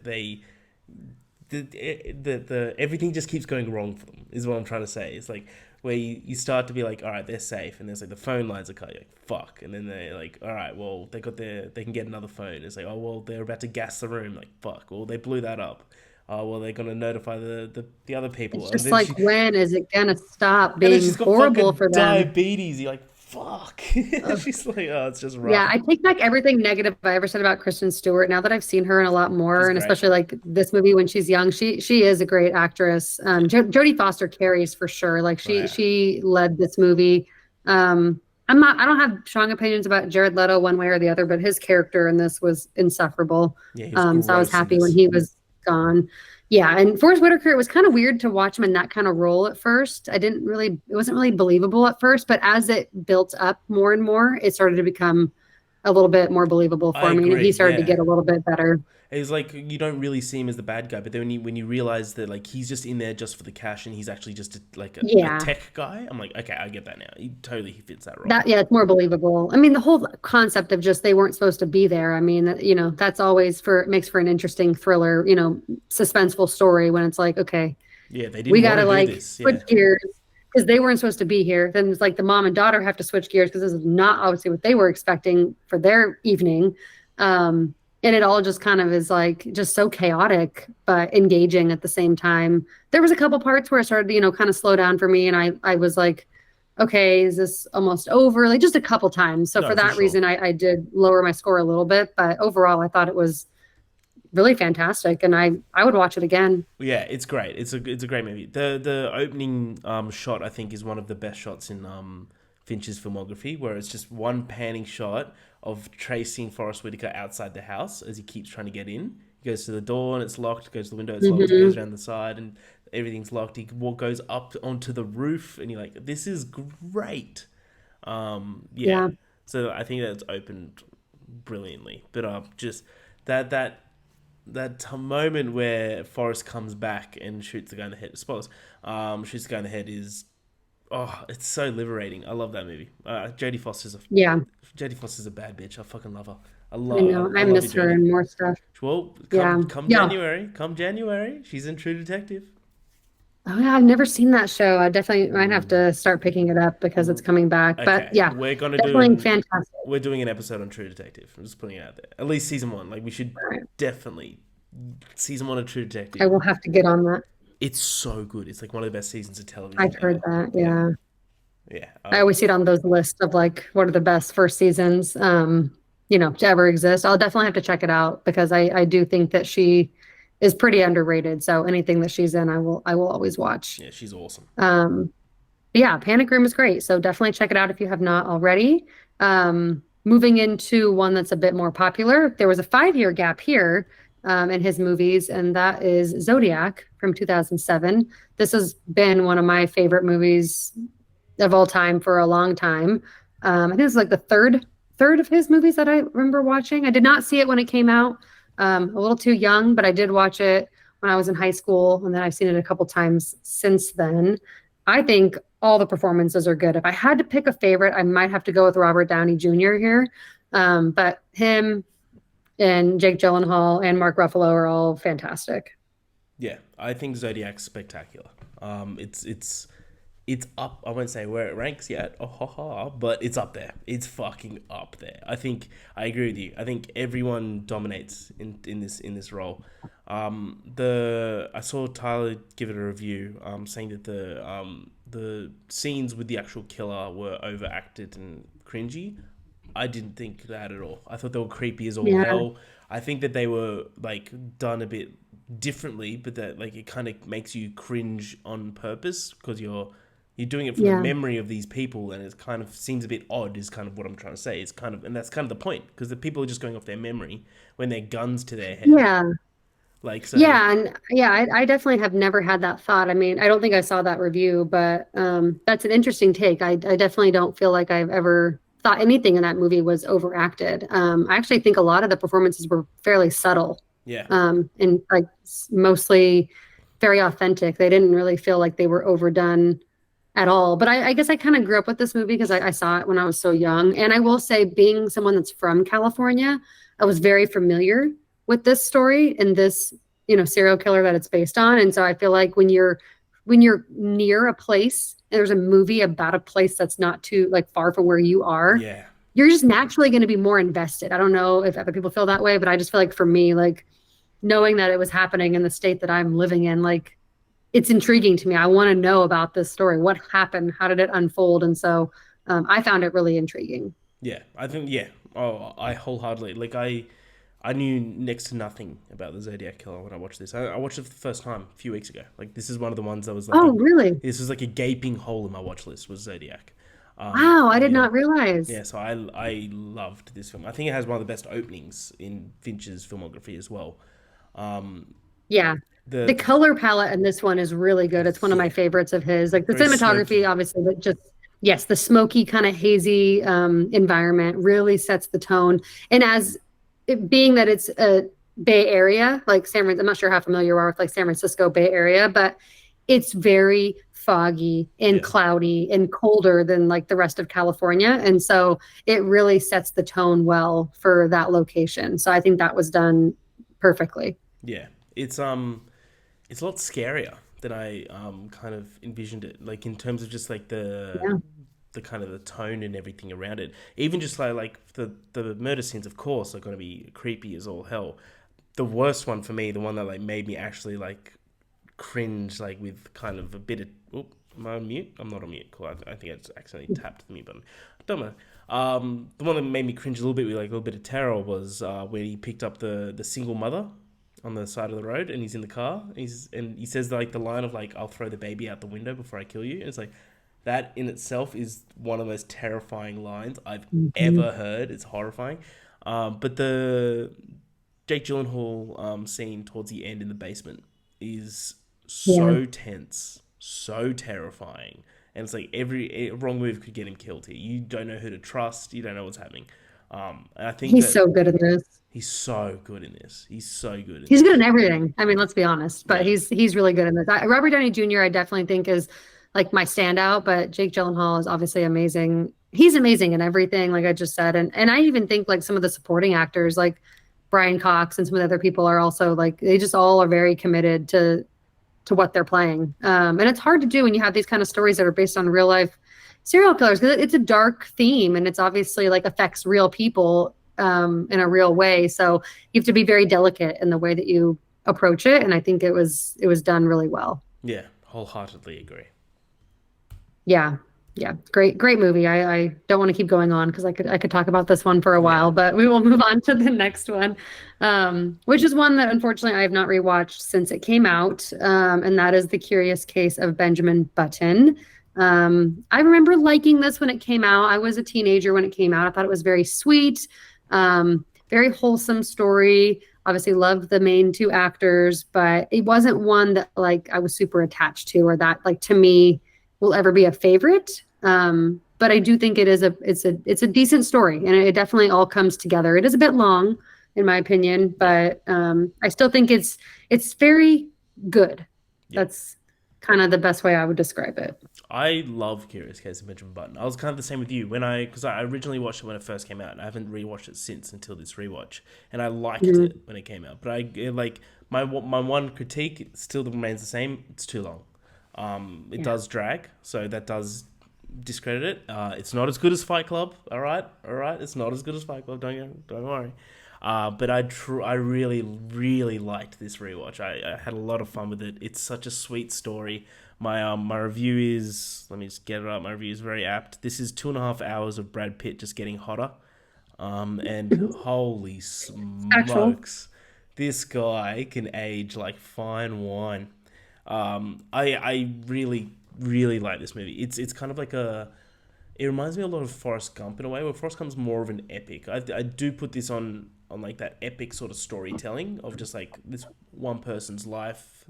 that the everything just keeps going wrong for them. Is what I'm trying to say. It's like where you start to be like, all right, they're safe, and there's like the phone lines are cut. You're like, fuck, and then they're like, all right, well they can get another phone. It's like, oh well, they're about to gas the room. Like, fuck, well they blew that up. Oh well, they're gonna notify the other people, It's and just then like, when is it gonna stop and then being she's got horrible fucking for them? diabetes. You're like, fuck. Ugh. She's like, oh, it's just Yeah, rough. I take back everything negative I ever said about Kristen Stewart. Now that I've seen her in a lot more, She's and great. especially like this movie when she's young, she is a great actress. Yeah. Jodie Foster carries for sure. Like Oh, yeah. she led this movie. I don't have strong opinions about Jared Leto one way or the other, but his character in this was insufferable. Yeah, he was So I was gross in happy when this. he was gone. Yeah, and Forrest Whitaker, it was kind of weird to watch him in that kind of role at first. It wasn't really believable at first, but as it built up more and more, it started to become a little bit more believable I for me, and he agree. started to Yeah. get a little bit better. It's like you don't really see him as the bad guy, but then when you realize that like he's just in there just for the cash and he's actually just a Yeah, tech guy, I'm like, okay, I get that now. He fits that role. that yeah, it's more believable. I mean, the whole concept of just they weren't supposed to be there. I mean, that's always for it makes for an interesting thriller, suspenseful story when it's like, okay, Yeah, they We didn't got want to to do like this. switch Yeah. gears because they weren't supposed to be here. Then it's like the mom and daughter have to switch gears because this is not obviously what they were expecting for their evening. And it all just kind of is like just so chaotic, but engaging at the same time. There was a couple parts where it started, kind of slow down for me. And I was like, okay, is this almost over? Like just a couple times. So for No, for that sure. reason, I did lower my score a little bit. But overall, I thought it was really fantastic. And I would watch it again. Yeah, it's great. It's a great movie. The opening shot I think is one of the best shots in Fincher's filmography, where it's just one panning shot of tracing Forrest Whitaker outside the house as he keeps trying to get in. He goes to the door and it's locked. Goes to the window, it's locked. He goes Hmm. around the side and everything's locked. Goes up onto the roof and you're like, this is great. Yeah. Yeah. So I think that's opened brilliantly. But just that moment where Forrest comes back and shoots the guy in the head. Spoilers. Shoots the guy in the head is it's so liberating. I love that movie. Yeah. Jodie Foster's a bad bitch. I fucking love her. I know. I I love you, miss her Jodie. and more stuff. Well, Yeah. Yeah. Come January, she's in True Detective. Oh yeah, I've never seen that show. I definitely might have to start picking it up because it's coming back. But Okay, yeah, definitely fantastic. we're doing an episode on True Detective. I'm just putting it out there. At least season one. Like we should All right. definitely season one of True I Detective. will have to get on that. It's so good. It's like one of the best seasons of I've television heard ever. that. Yeah, Yeah. yeah. I always see it on those lists of like what are the best first seasons to ever exist. I'll definitely have to check it out because I do think that she is pretty underrated. So anything that she's in, I will always watch. Yeah, she's awesome. Um But yeah, Panic Room is great. So definitely check it out if you have not already. Moving into one that's a bit more popular, there was a 5 year gap here in his movies, and that is Zodiac from 2007. This has been one of my favorite movies of all time for a long time. I think it's like the third of his movies that I remember watching. I did not see it when it came out. A little too young, but I did watch it when I was in high school, and then I've seen it a couple times since then. I think all the performances are good. If I had to pick a favorite, I might have to go with Robert Downey Jr. here. But him and Jake Gyllenhaal and Mark Ruffalo are all fantastic. Yeah, I think Zodiac's spectacular. It's up. I won't say where it ranks yet, but it's up there. It's fucking up there. I think I agree with you. I think everyone dominates in this role. The I saw Tyler give it a review, saying that the scenes with the actual killer were overacted and cringy. I didn't think that at all. I thought they were creepy as all Yeah, hell. I think that they were like done a bit differently, but that like it kind of makes you cringe on purpose because you're doing it from the yeah, memory of these people, and it kind of seems a bit odd. Is kind of what I'm trying to say. It's kind of, and that's kind of the point because the people are just going off their memory when they're guns to their head. yeah. Like so, Yeah, and yeah, I definitely have never had that thought. I mean, I don't think I saw that review, but that's an interesting take. I definitely don't feel like I've ever thought anything in that movie was overacted. I actually think a lot of the performances were fairly subtle, yeah, and like mostly very authentic. They didn't really feel like they were overdone at all. But I guess I kind of grew up with this movie because I saw it when I was so young. And I will say, being someone that's from California, I was very familiar with this story and this, serial killer that it's based on. And so I feel like when you're near a place and there's a movie about a place that's not too like far from where you are, yeah, you're just naturally going to be more invested. I don't know if other people feel that way, but I just feel like for me, like knowing that it was happening in the state that I'm living in, like it's intriguing to me. I want to know about this story. What happened? How did it unfold? And so I found it really intriguing. yeah. I think yeah. Oh, I wholeheartedly like I knew next to nothing about the Zodiac Killer when I watched this. I watched it for the first time a few weeks ago. Like this is one of the ones that was like Oh, really? this was like a gaping hole in my watch list was Zodiac. Wow, I did Yeah, not realize. yeah. So I loved this film. I think it has one of the best openings in Fincher's filmography as well. Um, Yeah. The the color palette in this one is really good. It's one of my yeah, favorites of his. Like the very cinematography, smoky. obviously, but just yes, the smoky kind of hazy environment really sets the tone. And as it being that it's a Bay Area, like I'm not sure how familiar you are with like San Francisco Bay Area, but it's very foggy and Yeah, cloudy and colder than like the rest of California. And so it really sets the tone well for that location. So I think that was done perfectly. yeah. It's a lot scarier kind of envisioned it. Like in terms of just like Yeah. the kind of the tone and everything around it. Even just like the murder scenes, of course, are going to be creepy as all hell. The worst one for me, the one that like made me actually like cringe, like with kind of a bit of. Oop, am I on mute? I'm not on mute. Cool. I think I just accidentally tapped the mute button. Don't matter. The one that made me cringe a little bit with like a little bit of terror was when he picked up the single mother on the side of the road and he's in the car. And he says like the line of like, "I'll throw the baby out the window before I kill you." And it's like that in itself is one of the most terrifying lines I've Mhm. ever heard. It's horrifying. But the Jake Gyllenhaal scene towards the end in the basement is Yeah. so tense, so terrifying, and it's like every wrong move could get him killed here. You don't know who to trust. You don't know what's happening. And I think He's that so good in this. he's so good in this. He's so good in He's good in this. everything. I mean, let's be honest, but Yeah, he's really good in this. Robert Downey Jr. I definitely think is like my standout, but Jake Gyllenhaal is obviously amazing. He's amazing in everything, like I just said, and I even think like some of the supporting actors, like Brian Cox and some of the other people, are also like they just all are very committed to what they're playing. And it's hard to do when you have these kind of stories that are based on real life serial killers because it's a dark theme and it's obviously like affects real people in a real way. So you have to be very delicate in the way that you approach it. And I think it was done really well. yeah, wholeheartedly agree. Yeah. Yeah. Great movie. I don't want to keep going on because I could talk about this one for a Yeah, while, but we will move on to the next one. Which is one that unfortunately I have not rewatched since it came out. And that is The Curious Case of Benjamin Button. I remember liking this when it came out. I was a teenager when it came out. I thought it was very sweet, very wholesome story. Obviously loved the main two actors, but it wasn't one that like I was super attached to or that like to me will ever be a favorite. But I do think it's a decent story and it definitely all comes together. It is a bit long in my opinion, yeah, but I still think it's very good. yeah. That's kind of the best way I would describe it. I love Curious Case of Benjamin Button. I was kind of the same with you when because I originally watched it when it first came out, and I haven't rewatched it since until this rewatch, and I liked Mhm. it when it came out. But like my one critique still remains the same. It's too long. It Yeah. does drag, so that does discredit it. It's not as good as Fight Club. All right. It's not as good as Fight Club. Don't worry. But I really liked this rewatch. I had a lot of fun with it. It's such a sweet story. My review is, let me just get it up. My review is very apt. This is 2.5 hours of Brad Pitt just getting hotter. And holy Actual. smokes, this guy can age like fine wine. I really like this movie. It's kind of like a. It reminds me a lot of Forrest Gump in a way, where Forrest Gump's more of an epic. I do put this on like that epic sort of storytelling of just like this one person's life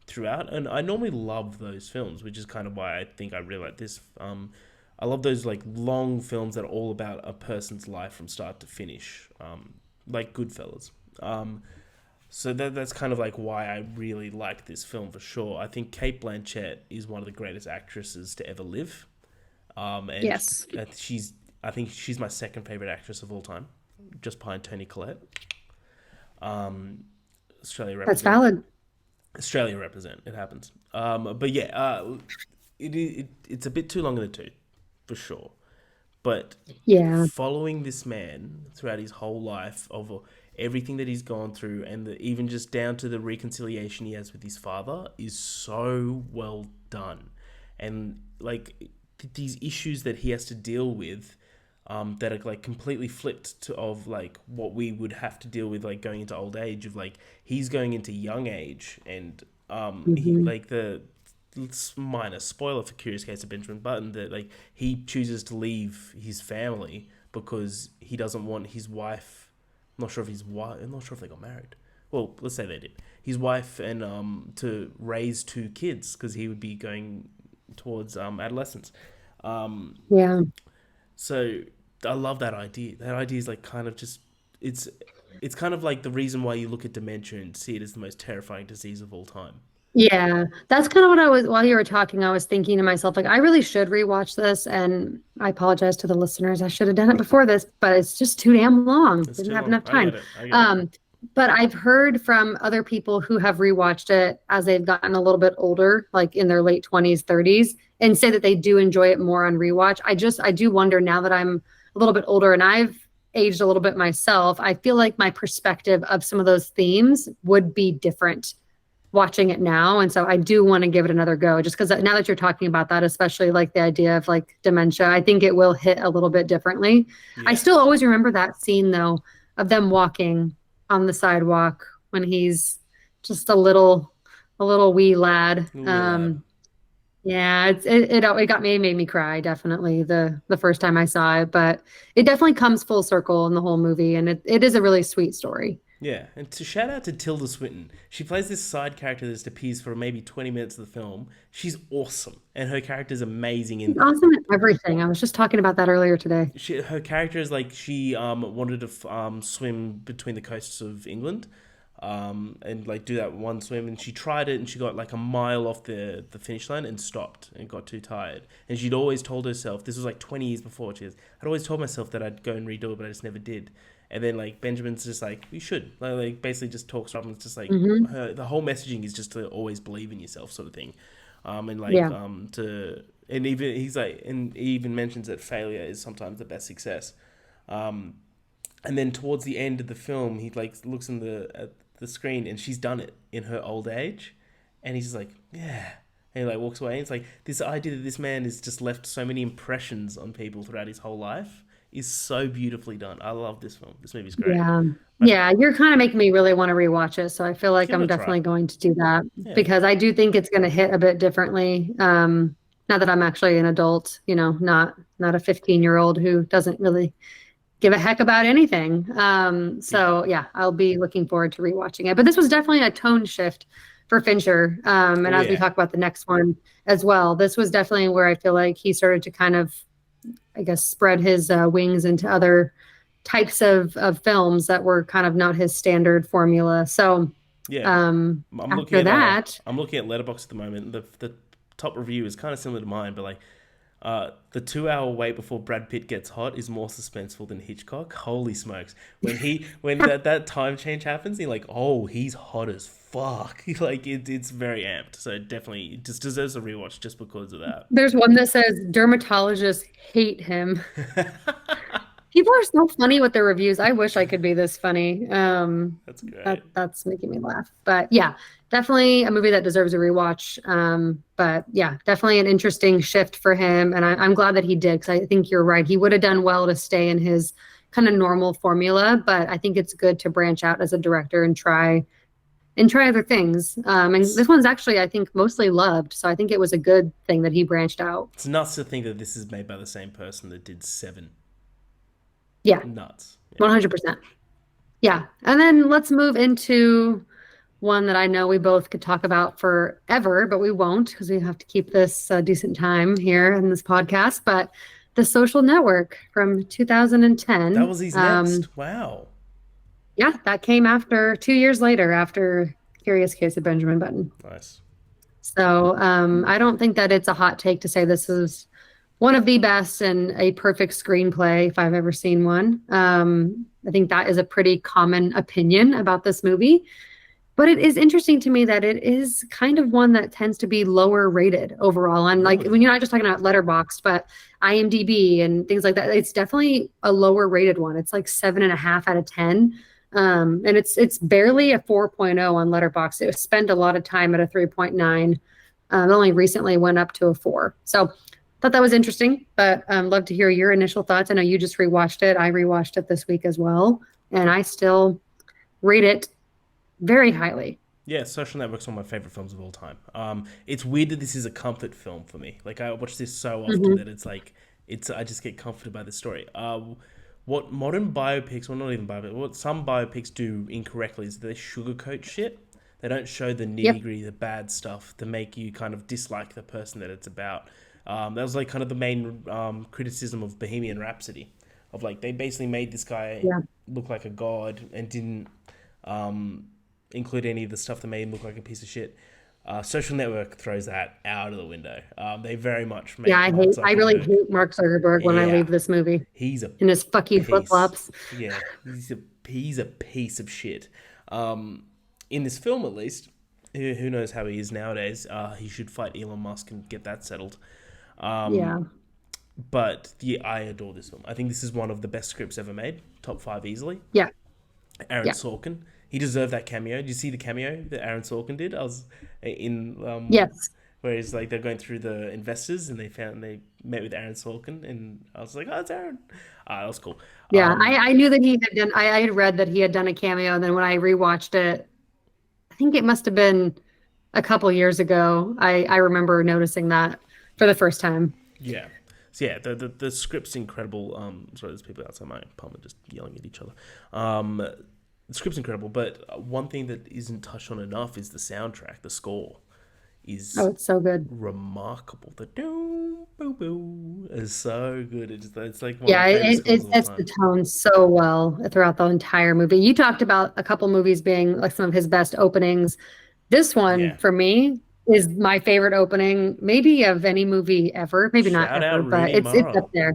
throughout, and I normally love those films, which is kind of why I think I really like this. I love those like long films that are all about a person's life from start to finish, like Goodfellas. So that's kind of like why I really like this film for sure. I think Kate Blanchett is one of the greatest actresses to ever live. And Yes. she's I think she's my second favorite actress of all time, just behind Toni Collette. Um, Australia That's represent. valid. Australia represent. It happens. But yeah, it's a bit too long in the tooth, for sure. But Yeah. following this man throughout his whole life of everything that he's gone through, and even just down to the reconciliation he has with his father, is so well done. And like these issues that he has to deal with, that are like completely flipped to of like what we would have to deal with like going into old age, of like he's going into young age, and he Hmm. like the minor spoiler for Curious Case of Benjamin Button, that like he chooses to leave his family because he doesn't want his wife. I'm not sure if they got married. Well, let's say they did. His wife and to raise two kids because he would be going towards adolescence. Um, Yeah. so I love that idea. That idea is like kind of just it's it's kind of like the reason why you look at dementia and see it as the most terrifying disease of all time. Yeah, that's kind of what I was while you were talking, I was thinking to myself, like, I really should rewatch this. And I apologize to the listeners. I should have done it before this, but it's just too damn long. It's Didn't too have long. enough I time. get it. I get Um, it. But I've heard from other people who have rewatched it as they've gotten a little bit older, like in their late 20s, 30s, and say that they do enjoy it more on rewatch. I do wonder now that I'm a little bit older and I've aged a little bit myself, I feel like my perspective of some of those themes would be different watching it now. And so I do want to give it another go just because now that you're talking about that, especially like the idea of like dementia, I think it will hit a little bit differently. I Yeah. still always remember that scene though of them walking on the sidewalk when he's just a little wee lad. We lad. Yeah, it got me, it made me cry definitely the first time I saw it, but it definitely comes full circle in the whole movie, and it is a really sweet story. Yeah, and to shout out to Tilda Swinton. She plays this side character that just appears for maybe 20 minutes of the film. She's awesome, and her character is amazing. She's And awesome at everything. I was just talking about that earlier today. her character is like she wanted to swim between the coasts of England, and like do that one swim, and she tried it, and she got like a mile off the finish line and stopped and got too tired. And she'd always told herself, this was like 20 years before. She goes, I'd always told myself that I'd go and redo it, but I just never did. And then like Benjamin's just like, you should like basically just talks up, and it's just like Hmm. the whole messaging is just to always believe in yourself, sort of thing. And like Yeah. to and even he's like, and he even mentions that failure is sometimes the best success. Um, and then towards the end of the film, he like looks in the at the screen, and she's done it in her old age, and he's just like, yeah. And he like walks away. And it's like this idea that this man has just left so many impressions on people throughout his whole life is so beautifully done. I love this film. This movie's great. Yeah. My, Yeah, you're kind of making me really want to rewatch it. So I feel like give it I'm a try. definitely going to do that Yeah, because I do think it's going to hit a bit differently. Now that I'm actually an adult, not a 15-year-old who doesn't really give a heck about anything. yeah, So yeah, I'll be looking forward to rewatching it. But this was definitely a tone shift for Fincher. And oh as we yeah, talk about the next one as well, this was definitely where I feel like he started to kind of, I guess, spread his wings into other types of films that were kind of not his standard formula. So yeah. I'm looking after at that, I'm looking at Letterboxd at the moment. The top review is kind of similar to mine, but like the 2 hour wait before Brad Pitt gets hot is more suspenseful than Hitchcock. Holy smokes! When that time change happens, you're like, oh, he's hot as fuck. Like it's very amped. So definitely it just deserves a rewatch just because of that. there's one that says dermatologists hate him. People are so funny with their reviews. I wish I could be this funny. That's great. That's making me laugh. But yeah, definitely a movie that deserves a rewatch. But yeah, definitely an interesting shift for him, and I'm glad that he did because I think you're right. He would have done well to stay in his kind of normal formula, but I think it's good to branch out as a director and try other things. And It's this one's actually, I think, mostly loved, so I think it was a good thing that he branched out. it's nuts to think that this is made by the same person that did Seven. Yeah, Nuts. Yeah. 100%. Yeah. And then let's move into one that I know we both could talk about forever, but we won't because we have to keep this decent time here in this podcast. But The Social Network from That 2010. was his next. Wow. Yeah, that came after 2 years later after Curious Case of Benjamin Button. Nice. So I don't think that it's a hot take to say this is one of the best and a perfect screenplay if I've ever seen one. I think that is a pretty common opinion about this movie. But it is interesting to me that it is kind of one that tends to be lower rated overall. And like when Really? you're not just talking about Letterboxd, but IMDb and things like that, it's definitely a lower rated one. It's like 7.5 out of 10. And it's barely a 4.0 on Letterboxd. It spent a lot of time at a 3.9. It only recently went up to a 4. So thought that was interesting, but love to hear your initial thoughts. I know you just rewatched it. I rewatched it this week as well, and I still rate it very highly. Yeah, Social Network's one of my favorite films of all time. It's weird that this is a comfort film for me. Like I watch this so often Hmm. that it's like it's I just get comforted by the story. What modern biopics, well, not even biopics, what some biopics do incorrectly is they sugarcoat shit. They don't show the nitty Yep. gritty, the bad stuff, to make you kind of dislike the person that it's about. That was like kind of the main criticism of Bohemian Rhapsody, of like they basically made this guy Yeah. look like a god and didn't um, include any of the stuff that made him look like a piece of shit. Social Network throws that out of the window. They very much Yeah, make Mark I really Zuckerberg. hate Mark Zuckerberg when I Yeah, leave this movie he's a in his fuck you piece. flip-flops. Yeah, he's a he's a piece of shit. In this film, at least, who knows how he is nowadays? He should fight Elon Musk and get that settled. Yeah. But I adore this film. I think this is one of the best scripts ever made. Top 5 easily. Yeah. Aaron Yeah. Sorkin. He deserved that cameo. Did you see the cameo that Aaron Sorkin did? I was in Yes. where he's like they're going through the investors and they met with Aaron Sorkin and I was like, oh, it's Aaron. That was cool. Yeah. I knew that he had done, I had read that he had done a cameo. And then when I rewatched it, I think it must have been a couple years ago. I remember noticing that for the first time. Yeah. So yeah, the script's incredible. Sorry, there's people outside my apartment just yelling at each other. The script's incredible, but one thing that isn't touched on enough is the soundtrack. The score is Oh, it's so good. remarkable. The doo boo boo is so good. It's like one of Yeah, my favorite scores it of all sets the time. tone so well throughout the entire movie. You talked about a couple movies being like some of his best openings. This one, Yeah. for me, is my favorite opening, maybe of any movie ever. Maybe not Shout ever, out but Rooney it's Mara. up there.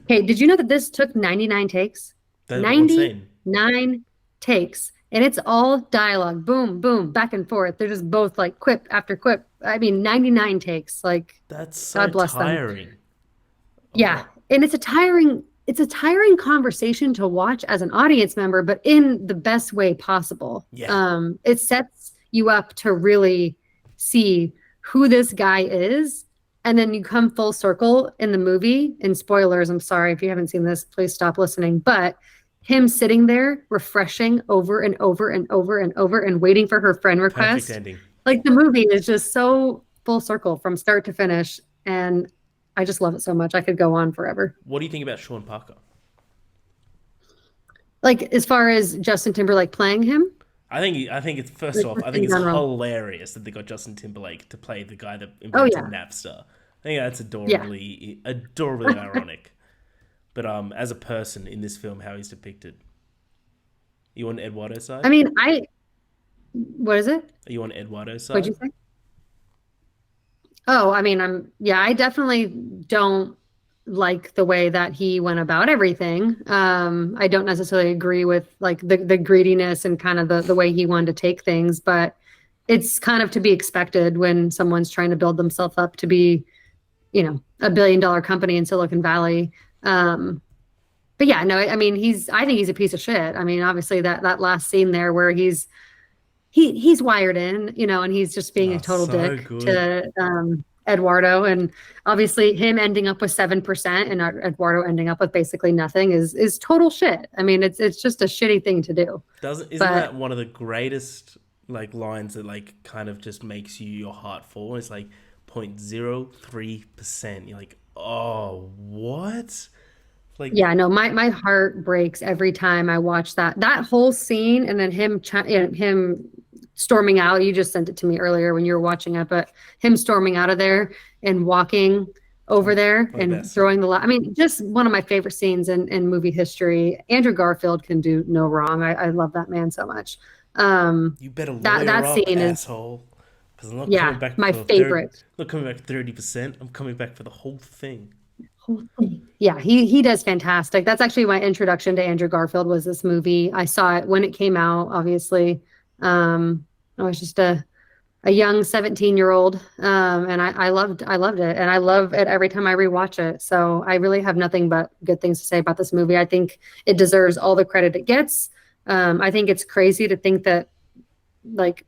Okay, did you know that this took 99 takes? That one scene. 99 takes. And it's all dialogue. Boom, boom, back and forth. They're just both like quip after quip. I mean, 99 takes. Like, That's so God bless them. tiring. Yeah. Oh, And it's a tiring conversation to watch as an audience member, but in the best way possible. yeah. It sets you up to really see who this guy is. And then you come full circle in the movie. And spoilers, I'm sorry if you haven't seen this, please stop listening. But him sitting there refreshing over and over and over and over and waiting for her friend Perfect request. ending. Like the movie is just so full circle from start to finish. And I just love it so much. I could go on forever. What do you think about Sean Parker? Like as far as Justin Timberlake playing him, I think it's first like off, I just think in it's general. hilarious that they got Justin Timberlake to play the guy that Oh invented yeah. Napster. I think that's Yeah. adorably ironic. But as a person in this film, how he's depicted, are you on Eduardo's I side? mean, what is it? Are you on Eduardo's What'd side? you say? Oh, I mean, yeah, I definitely don't like the way that he went about everything. I don't necessarily agree with like the greediness and kind of the way he wanted to take things, but it's kind of to be expected when someone's trying to build themselves up to be, $1 billion company in Silicon Valley. Um, but yeah, no, I mean, I think he's a piece of shit. I mean, obviously that last scene there where he's wired in, and he's just being a Oh, total so dick good. to Eduardo, and obviously him ending up with 7% and Eduardo ending up with basically nothing is total shit. I mean, it's just a shitty thing to do. Doesn't isn't But that one of the greatest like lines that like kind of just makes your heart fall? It's like 0.03%. You're like, oh, what? Like, yeah, no, my heart breaks every time I watch that whole scene, and then him storming out. You just sent it to me earlier when you were watching it, but him storming out of there and walking over there one of the and best. throwing I mean, just one of my favorite scenes in movie history. Andrew Garfield can do no wrong. I love that man so much. Um, You better that lawyer up, scene is, asshole. Because I'm not coming yeah, back my for third. favorite. Not coming back 30%. I'm coming back for the whole thing. Yeah, he does fantastic. That's actually my introduction to Andrew Garfield was this movie. I saw it when it came out, obviously. I was just a young 17-year-old. And I loved it. And I love it every time I rewatch it. So I really have nothing but good things to say about this movie. I think it deserves all the credit it gets. I think it's crazy to think that like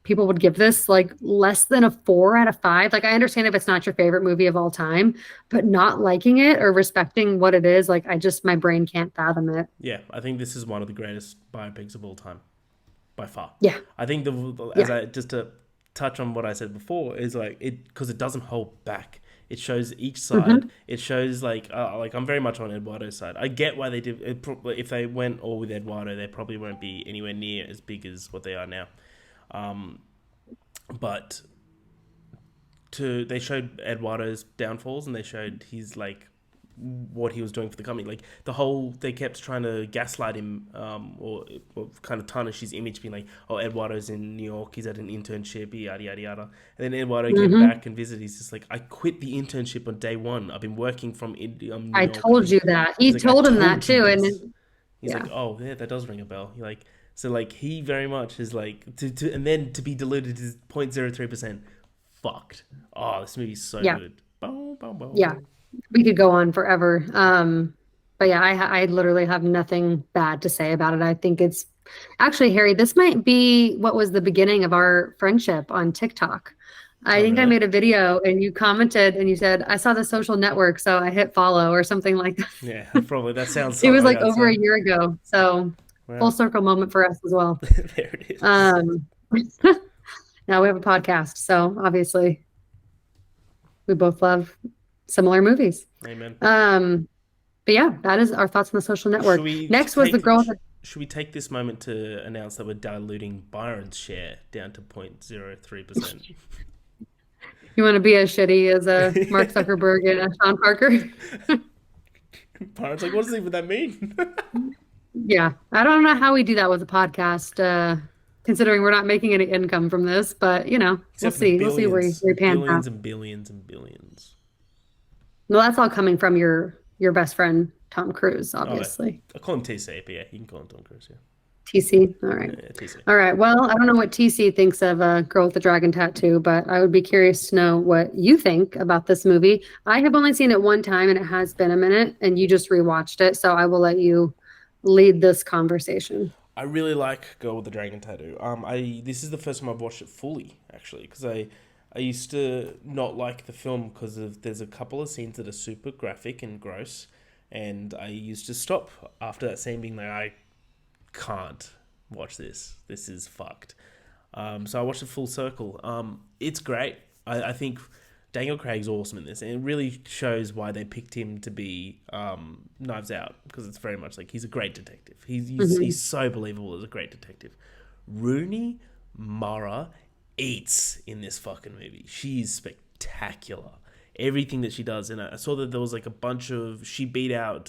people would give this like less than a 4 out of 5. Like I understand if it's not your favorite movie of all time, but not liking it or respecting what it is, like my brain can't fathom it. Yeah, I think this is one of the greatest biopics of all time, by far. Yeah, I think as yeah. I just to touch on what I said before is like it because it doesn't hold back. It shows each side. Hmm. It shows like I'm very much on Eduardo's side. I get why they did. If they went all with Eduardo, they probably won't be anywhere near as big as what they are now. Um, but they showed Eduardo's downfalls and they showed his like what he was doing for the company. Like they kept trying to gaslight him, or kind of tarnish his image, being like, "Oh, Eduardo's in New York. He's at an internship, yada yada yada." And then Eduardo came Hmm. back and visited. He's just like, "I quit the internship on day one. I've been working from New I York." told you that. He He's like, "I told him that told you too. this." He's like, Yeah. oh yeah, that does ring a bell. Like, so like he very much is like and then to be diluted to 0.03%, fucked. Oh, this movie's so Yeah. good. Bow, bow, Yeah. bow. We could go on forever. But yeah, I literally have nothing bad to say about it. I think it's actually, Harry, this might be what was the beginning of our friendship on TikTok. I Oh think I really? made a video and you commented and you said, I saw the social network, so I hit follow or something like that. Yeah, probably that sounds It was something like like that. over So a year ago. So full well, circle moment for us as well. there it is. Um, now we have a podcast, so obviously we both love similar movies. Amen. Um, but yeah, that is our thoughts on the social Should network. we Next was the girl with the, should we take this moment to announce that we're diluting Byron's share down to 0.03%? you want to be as shitty as Mark Zuckerberg and Sean Parker? Byron's like, what does even that mean? Yeah, I don't know how we do that with a podcast, considering we're not making any income from this, but we'll Except for the see. We'll see where billions, we pan out. billions and billions and billions. Well, that's all coming from your best friend, Tom Cruise, Oh, no. obviously. I call him TC, but yeah, you can call him Tom Cruise. Yeah, TC. All right. yeah, TC. All right. Well, I don't know what TC thinks of Girl with the Dragon Tattoo, but I would be curious to know what you think about this movie. I have only seen it one time and it has been a minute, and you just rewatched it. So I will let you lead this conversation. I really like Girl with the Dragon Tattoo. I this is the first time I've watched it fully actually because I used to not like the film because of there's a couple of scenes that are super graphic and gross, and I used to stop after that scene being like I can't watch this. This is fucked. So I watched it full circle. It's great. I think Daniel Craig's awesome in this, and it really shows why they picked him to be Knives Out because it's very much like he's a great detective. He's so believable as a great detective. Rooney Mara eats in this fucking movie. She is spectacular. Everything that she does, and I saw that there was like a bunch of she beat out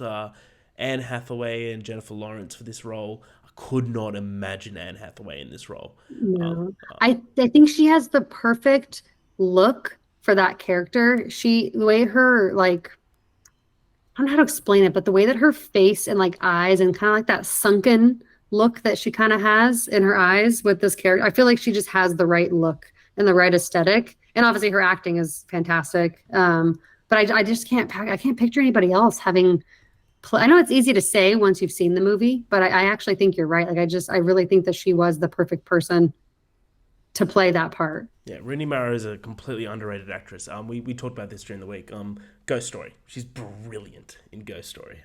Anne Hathaway and Jennifer Lawrence for this role. I could not imagine Anne Hathaway in this role. No, I think she has the perfect look for that character. The way her like I don't know how to explain it, but the way that her face and like eyes and kind of like that sunken look that she kind of has in her eyes with this character, I feel like she just has the right look and the right aesthetic. And obviously her acting is fantastic. But I just I can't picture anybody else having I know it's easy to say once you've seen the movie, but I actually think you're right. Like I really think that she was the perfect person to play that part. Yeah, Rooney Mara is a completely underrated actress. We talked about this during the week. Ghost Story. She's brilliant in Ghost Story.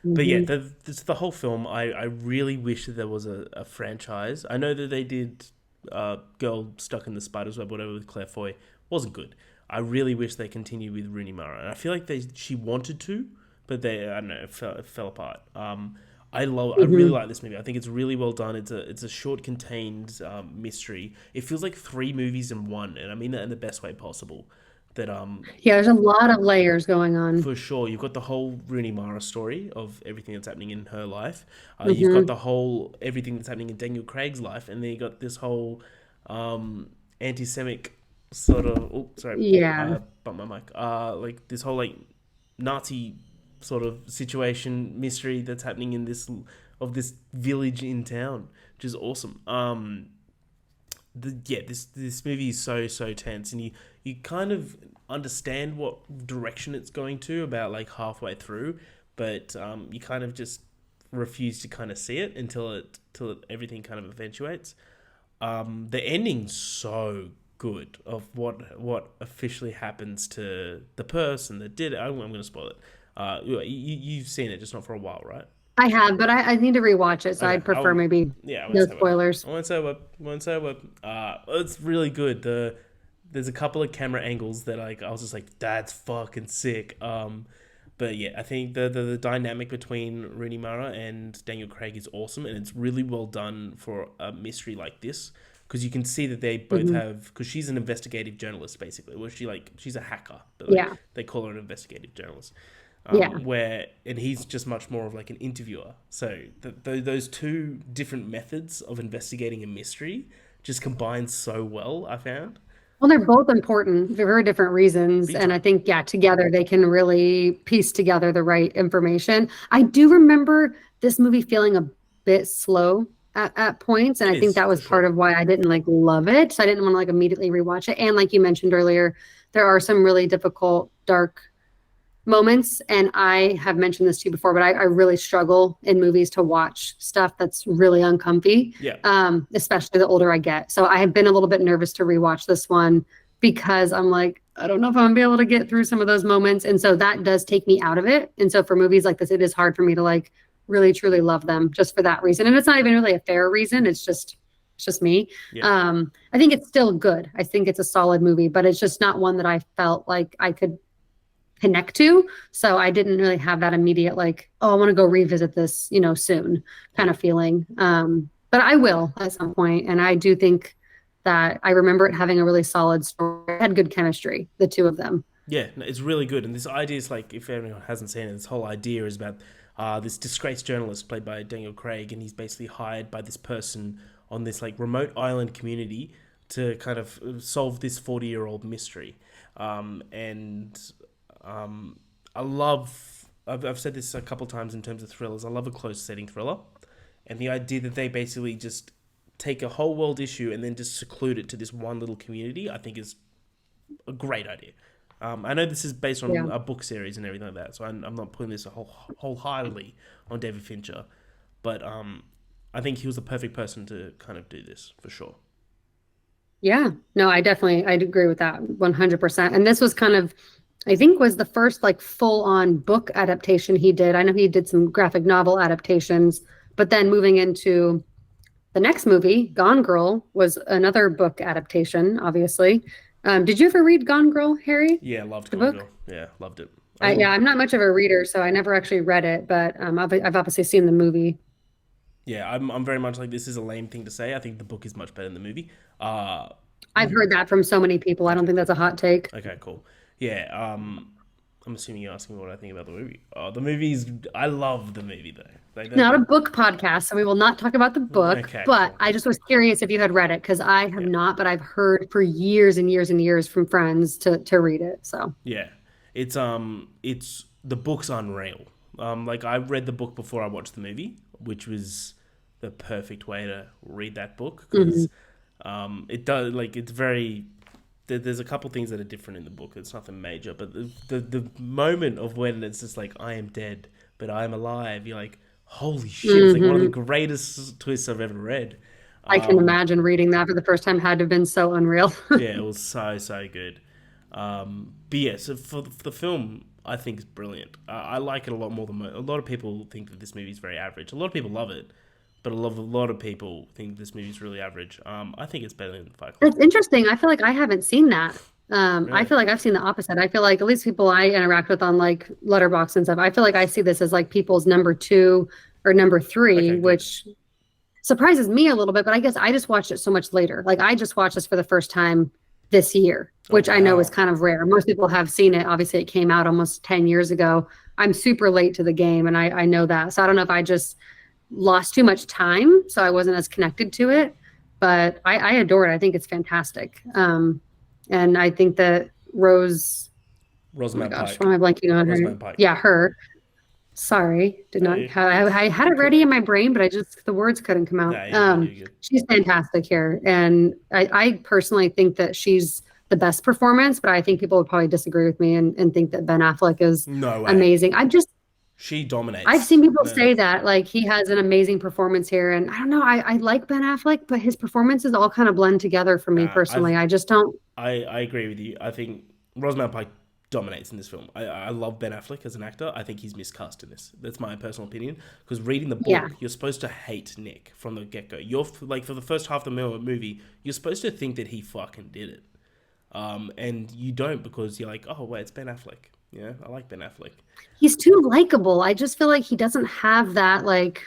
But yeah, Hmm. the whole film. I really wish that there was a franchise. I know that they did Girl Stuck in the Spider's Web, whatever, with Claire Foy. Wasn't good. I really wish they continued with Rooney Mara, and I feel like she wanted to, but I don't know, it fell apart. I really Hmm. like this movie. I think it's really well done. It's a short, contained mystery. It feels like three movies in one, and I mean that in the best way possible. That Yeah, there's a lot of layers going on. for sure, you've got the whole Rooney Mara story of everything that's happening in her life. You've got Hmm. the whole everything that's happening in Daniel Craig's life, and then you got this whole anti-Semitic sort of. Oh, sorry, Yeah. bump my mic. Like this whole like Nazi sort of situation mystery that's happening in this village in town, which is awesome. This movie is so tense, and you kind of understand what direction it's going to about like halfway through, but you kind of just refuse to kind of see it until everything kind of eventuates. The ending's so good of what officially happens to the person that did it. I'm going to spoil it. You've seen it, just not for a while, right? I have, but I need to rewatch it, so Okay, I'd prefer maybe yeah, I won't no say what. spoilers. I won't say what. Won't say what. It's really good. There's a couple of camera angles that like I was just like, that's fucking sick. But yeah, I think the dynamic between Rooney Mara and Daniel Craig is awesome, and it's really well done for a mystery like this because you can see that they both Hmm. have because she's an investigative journalist basically, where she's a hacker, but like Yeah. they call her an investigative journalist. Yeah. And he's just much more of like an interviewer. So those two different methods of investigating a mystery just combine so well. I found. Well, they're both important for very different reasons. Big And time. I think, yeah, together they can really piece together the right information. I do remember this movie feeling a bit slow at points. And It I think is that for was part sure. of why I didn't like love it. So I didn't want to like immediately rewatch it. And like you mentioned earlier, there are some really difficult, dark moments. And I have mentioned this to you before, but I really struggle in movies to watch stuff that's really uncomfy, Yeah, especially the older I get. So I have been a little bit nervous to rewatch this one because I'm like, I don't know if I'm gonna be able to get through some of those moments. And so that does take me out of it. And so for movies like this, it is hard for me to like really truly love them just for that reason. And it's not even really a fair reason. It's just me. yeah, I think it's still good. I think it's a solid movie, but it's just not one that I felt like I could connect to. So I didn't really have that immediate like, oh, I want to go revisit this, soon kind yeah. of feeling. But I will at some point, and I do think that I remember it having a really solid story. It had good chemistry, the two of them. Yeah, no, it's really good. And this idea is like, if anyone hasn't seen it, this whole idea is about this disgraced journalist played by Daniel Craig, and he's basically hired by this person on this like remote island community to kind of solve this 40-year-old mystery. And I love, I've said this a couple times in terms of thrillers, I love a close setting thriller. And the idea that they basically just take a whole world issue and then just seclude it to this one little community, I think is a great idea. I know this is based Yeah. on a book series and everything like that, so I'm not putting this wholeheartedly on David Fincher, but I think he was the perfect person to kind of do this for sure. Yeah. No, I'd agree with that 100%. And this was kind of, I think was the first like full on book adaptation he did. I know he did some graphic novel adaptations, but then moving into the next movie, Gone Girl, was another book adaptation, obviously. Did you ever read Gone Girl, Harry? Yeah, loved The Gone book? Girl. Yeah, loved it. Yeah, I'm not much of a reader, so I never actually read it, but I've obviously seen the movie. Yeah, I'm very much like this is a lame thing to say. I think the book is much better than the movie. I've heard that from so many people. I don't Okay, think that's cool. a hot take. Okay, cool. Yeah, I'm assuming you're asking me what I think about the movie. Oh, the movie's. I love the movie though. Like Not a book podcast, so we will not talk about the book, okay, but cool. I just was curious if you had read it because I have Yeah, not, but I've heard for years and years and years from friends to read it. So, yeah. It's the book's unreal. Like I read the book before I watched the movie, which was the perfect way to read that book because mhm. it does like it's very. There's a couple things that are different in the book. It's nothing major, but the moment of when it's just like I am dead, but I am alive. You're like, holy shit! It's like one of the Mhm. greatest twists I've ever read. I can Um, imagine reading that for the first time had to have been so unreal. yeah, it was so good. But yeah, so for the film, I think it's brilliant. I like it a lot more than a lot of people think that this movie is very average. A lot of people love it, but a lot of people think this movie is really average. I think it's better than Fight Club. It's interesting. I feel like I haven't seen that. I Really? feel like I've seen the opposite. I feel like at least people I interact with on like Letterboxd and stuff, I feel like I see this as like people's number two or number three, Okay, good. which surprises me a little bit, but I guess I just watched it so much later. Like I just watched this for the first time this year, Oh which I know is wow. kind of rare. Most people have seen it. Obviously, it came out almost 10 years ago. I'm super late to the game, and I know that. So I don't know if I just lost too much time, so I wasn't as connected to it. But I adore it. I think it's fantastic. And I think that Rose, oh my Rosamund gosh, Pike. what am I blanking on her? Rosamund Pike. Yeah, her. Sorry, did No, not have, I had you're it cool. ready in my brain, but I just the words couldn't come out. No, you're good. You're good. She's fantastic here, and I personally think that she's the best performance, but I think people would probably disagree with me and think that Ben Affleck is No way. amazing. She I've dominates. seen people No. say that like he has an amazing performance here, and I don't know, I like Ben Affleck, but his performances all kind of blend together for me Nah, personally. I just don't. I agree with you. I think Rosamund Pike dominates in this film. I love Ben Affleck as an actor. I think he's miscast in this. That's my personal opinion. Because reading the Yeah, book, you're supposed to hate Nick from the get go. You're like for the first half of the movie, you're supposed to think that he fucking did it. And you don't because you're like, oh wait, it's Ben Affleck. Yeah, I like Ben Affleck. he's too likable. I just feel like he doesn't have that like.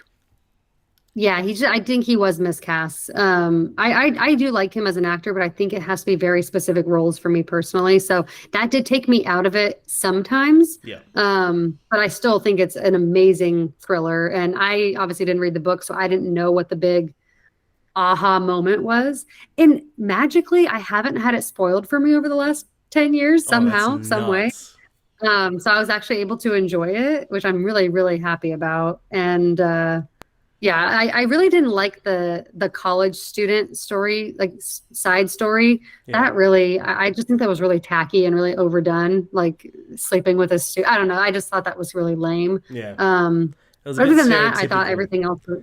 Yeah, I think he was miscast. I do like him as an actor, but I think it has to be very specific roles for me personally. So that did take me out of it sometimes. Yeah, But I still think it's an amazing thriller. And I obviously didn't read the book, so I didn't know what the big aha moment was. And magically, I haven't had it spoiled for me over the last 10 years Oh, that's somehow, some way. nuts. So I was actually able to enjoy it, which I'm really, really happy about. And yeah, I really didn't like the college student story, like side story. Yeah, That really, I just think that was really tacky and really overdone, like sleeping with a student. I don't know. I just thought that was really lame. yeah. Um, It was a bit Other than that, I thought stereotypical. everything else was,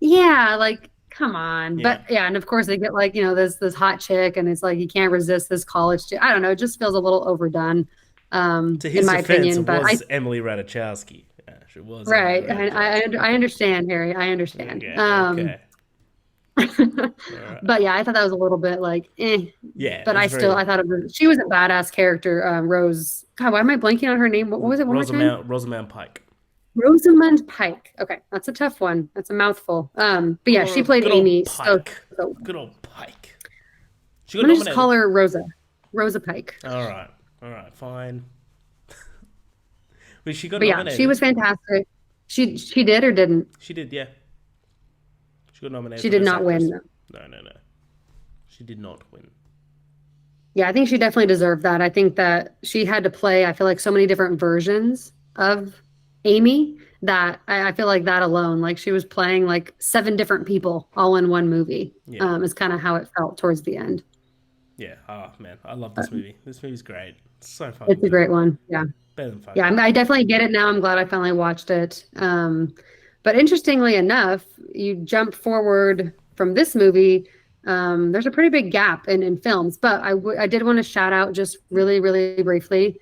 yeah, like come on. Yeah. But yeah, and of course they get like, this hot chick and it's like you can't resist this college chick. I don't know, it just feels a little overdone, To in his my defense, opinion. it But I was Emily Ratajkowski. Yeah, she was Emily right. Ratajkowski. I understand, Harry. I understand. Okay, okay. All right. But yeah, I thought that was a little bit like, eh. Yeah, But it's very I thought she was a badass character. Rose. God, why am I blanking on her name? What was it? One more time. Rosamount Pike. Rosamund Pike. Okay, that's a tough one. That's a mouthful. But yeah, she played Good old Amy. So, Pike. so Good old Pike. She I'm got gonna just call nominated. her Rosa. Rosa Pike. All right, fine. But she got But yeah, she was nominated. fantastic. She did or didn't. She did, yeah. She got nominated She for did Best not win. Actress. Though. No, no, no. She did not win. Yeah, I think she definitely deserved that. I think that she had to play, I feel like, so many different versions of Amy that I feel like that alone, like she was playing like seven different people all in one movie, Yeah, is kind of how it felt towards the end. yeah. Oh man, I love But this movie. This movie's great. It's so fucking it's a good. great one. Yeah. Better than Fight Yeah, Club. I definitely get it now. I'm glad I finally watched it. But interestingly enough, you jump forward from this movie. There's a pretty big gap in films, but I did want to shout out just really, really briefly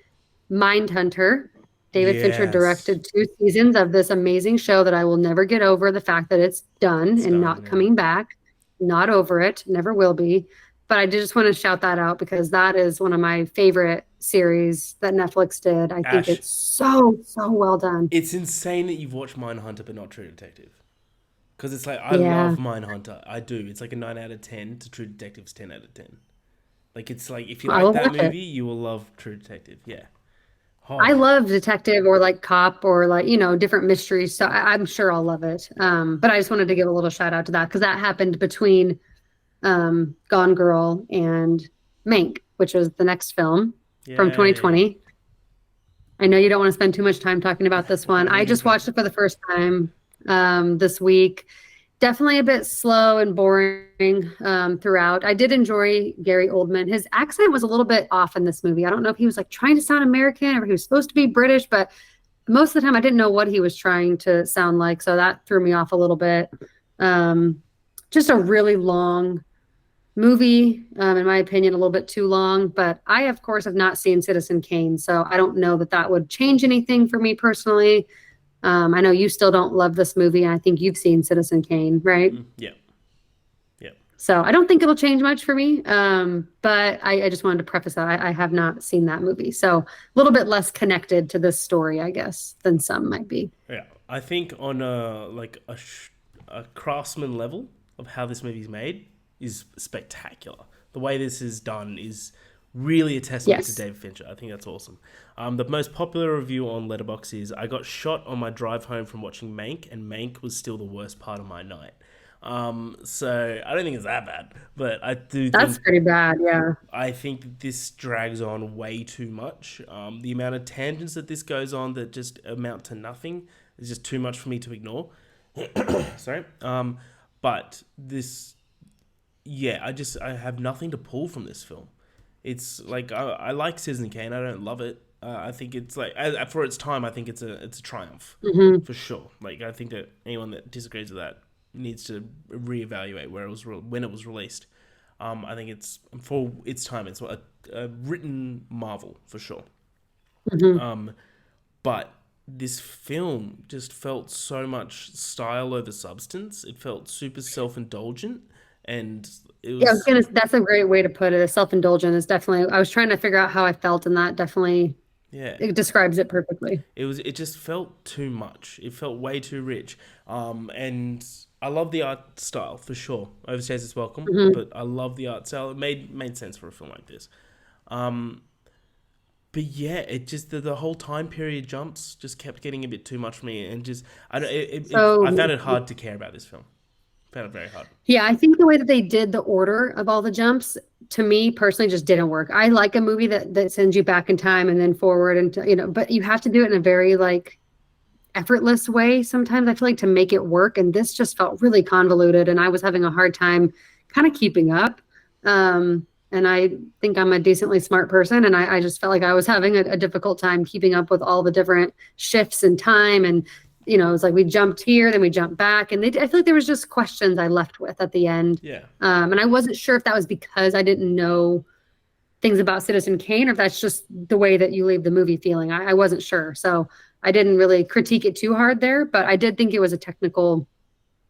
Mindhunter. David Fincher Yes, directed 2 seasons of this amazing show that I will never get over the fact that it's done it's and done. not Yeah. coming back. Not over it, never will be. But I did just want to shout that out because that is one of my favorite series that Netflix did. I think Ash, it's so, so well done. it's insane that you've watched Mindhunter but not True Detective. Because it's like I love Yeah. Mindhunter. I do. It's like a 9 out of 10 to True Detective's 10 out of 10. Like it's like if you I like will that watch it. movie, you will love True Detective. Yeah. I Oh, love detective or like cop or like, different mysteries. So I'm sure I'll love it. But I just wanted to give a little shout out to that because that happened between Gone Girl and Mank, which was the next film from yay. 2020. I know you don't want to spend too much time talking about this one. Me I just neither. watched it for the first time this week. Definitely a bit slow and boring throughout. I did enjoy Gary Oldman. His accent was a little bit off in this movie. I don't know if he was like trying to sound American or he was supposed to be British, but most of the time I didn't know what he was trying to sound like. So that threw me off a little bit. Um, just a really long movie, in my opinion, a little bit too long. But I, of course, have not seen Citizen Kane, so I don't know that that would change anything for me personally. I know you still don't love this movie, and I think you've seen Citizen Kane, right? Yeah. Yeah. So I don't think it'll change much for me. But I just wanted to preface that I have not seen that movie, so a little bit less connected to this story, I guess, than some might be. Yeah. I think on a craftsman level of how this movie's made is spectacular. The way this is done is really a testament to Yes. David Fincher. I think that's awesome. The most popular review on Letterboxd is I got shot on my drive home from watching Mank, and Mank was still the worst part of my night. So I don't think it's that bad, but That's pretty bad. Yeah. I think that this drags on way too much. The amount of tangents that this goes on that just amount to nothing is just too much for me to ignore. Sorry. But this, yeah, I have nothing to pull from this film. It's like I like Citizen Kane. I don't love it. I think it's like for its time. I think it's a triumph Hmm. for sure. Like I think that anyone that disagrees with that needs to reevaluate where it was when it was released. I think it's for its time. It's a written marvel for sure. Hmm. Um, but this film just felt so much style over substance. It felt super self indulgent, and it Yeah, I was was gonna, that's a great way to put it. Self-indulgent is definitely, I was trying to figure out how I felt, and that definitely yeah. it describes it perfectly. It just felt too much. It felt way too rich. And I love the art style for sure. Overstays its welcome, Hmm. but I love the art style. It made sense for a film like this. Um, but yeah, it just the whole time period jumps just kept getting a bit too much for me, and just I don't. I So found it hard to care about this film, Found it very hard. Yeah, I think the way that they did the order of all the jumps to me personally just didn't work. I like a movie that sends you back in time and then forward and but you have to do it in a very like effortless way sometimes I feel like to make it work, and this just felt really convoluted and I was having a hard time kind of keeping up. And I think I'm a decently smart person, and I just felt like I was having a difficult time keeping up with all the different shifts in time. And it's like we jumped here, then we jumped back, and I feel like there was just questions I left with at the end. Yeah. And I wasn't sure if that was because I didn't know things about Citizen Kane, or if that's just the way that you leave the movie feeling. I wasn't sure. So I didn't really critique it too hard there, but I did think it was a technical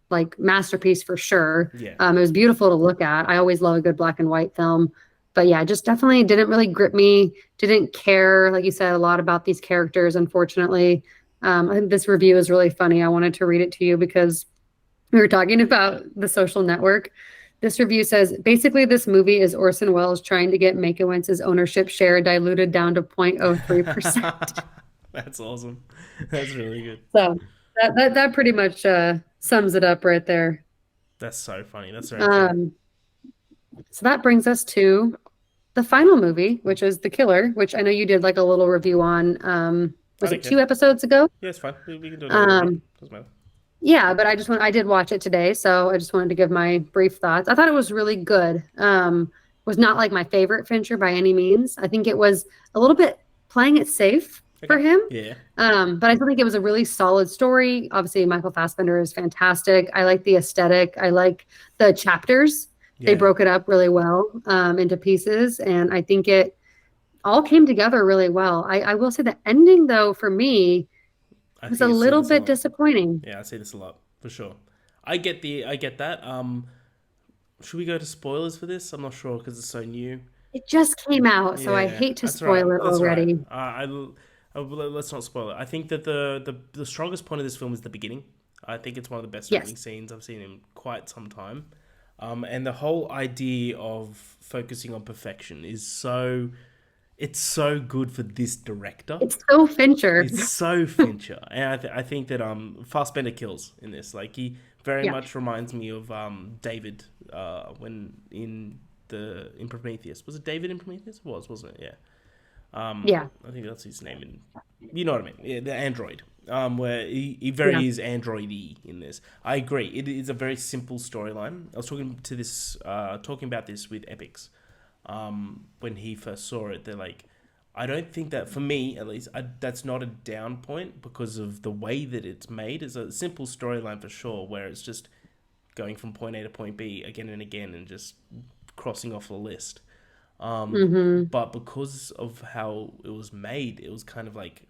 like masterpiece for sure. Yeah. It was beautiful to look at. I always love a good black and white film. But yeah, just definitely didn't really grip me. Didn't care, like you said, a lot about these characters, unfortunately. I think this review is really funny. I wanted to read it to you because we were talking about The Social Network. This review says, basically, this movie is Orson Welles trying to get Makeowentz's ownership share diluted down to 0.03%. That's awesome. That's really good. So that pretty much sums it up right there. That's so funny. That's very funny. So that brings us to the final movie, which is The Killer, which I know you did like a little review on. I Was don't it care. 2 episodes ago? Yeah, it's fine. We can do another review. Um, Doesn't matter. yeah, but I did watch it today, so I just wanted to give my brief thoughts. I thought it was really good. Was not like my favorite Fincher by any means. I think it was a little bit playing it safe for Okay. him. Yeah. But I still think it was a really solid story. Obviously, Michael Fassbender is fantastic. I like the aesthetic. I like the chapters. They Yeah. broke it up really well into pieces, and I think it all came together really well. I will say the ending, though, for me, I was a think I see little this a bit lot. disappointing. Yeah, I see this a lot for sure. I get that. Should we go to spoilers for this? I'm not sure because it's so new. It just came out, so I Yeah, hate to that's all right. spoil it That's all right. already. Let's not spoil it. I think that the strongest point of this film is the beginning. I think it's one of the best Yes. opening scenes I've seen in quite some time. And the whole idea of focusing on perfection is it's so good for this director. It's so Fincher. It's so Fincher, and I think that Fassbender kills in this. Like he very Yeah. much reminds me of David when in Prometheus. Was it David in Prometheus? It was, wasn't it? Yeah. Yeah. I think that's his name. You know what I mean? Yeah, the android. Where he Yeah. very is android-y in this. I agree. It is a very simple storyline. I was talking about this with Epics. When he first saw it, they're like, I don't think that, for me at least, that's not a down point because of the way that it's made. It's a simple storyline for sure, where it's just going from point A to point B again and again and just crossing off the list. Hmm. But because of how it was made, it was kind of like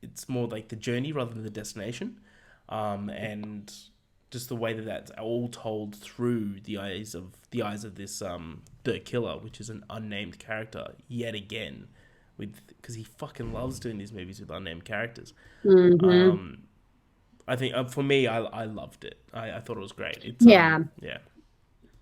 it's more like the journey rather than the destination, and just the way that that's all told through the eyes of this the killer, which is an unnamed character yet again, because he fucking loves doing these movies with unnamed characters. Hmm. Um, I think for me, I loved it. I thought it was great. It's Yeah. yeah,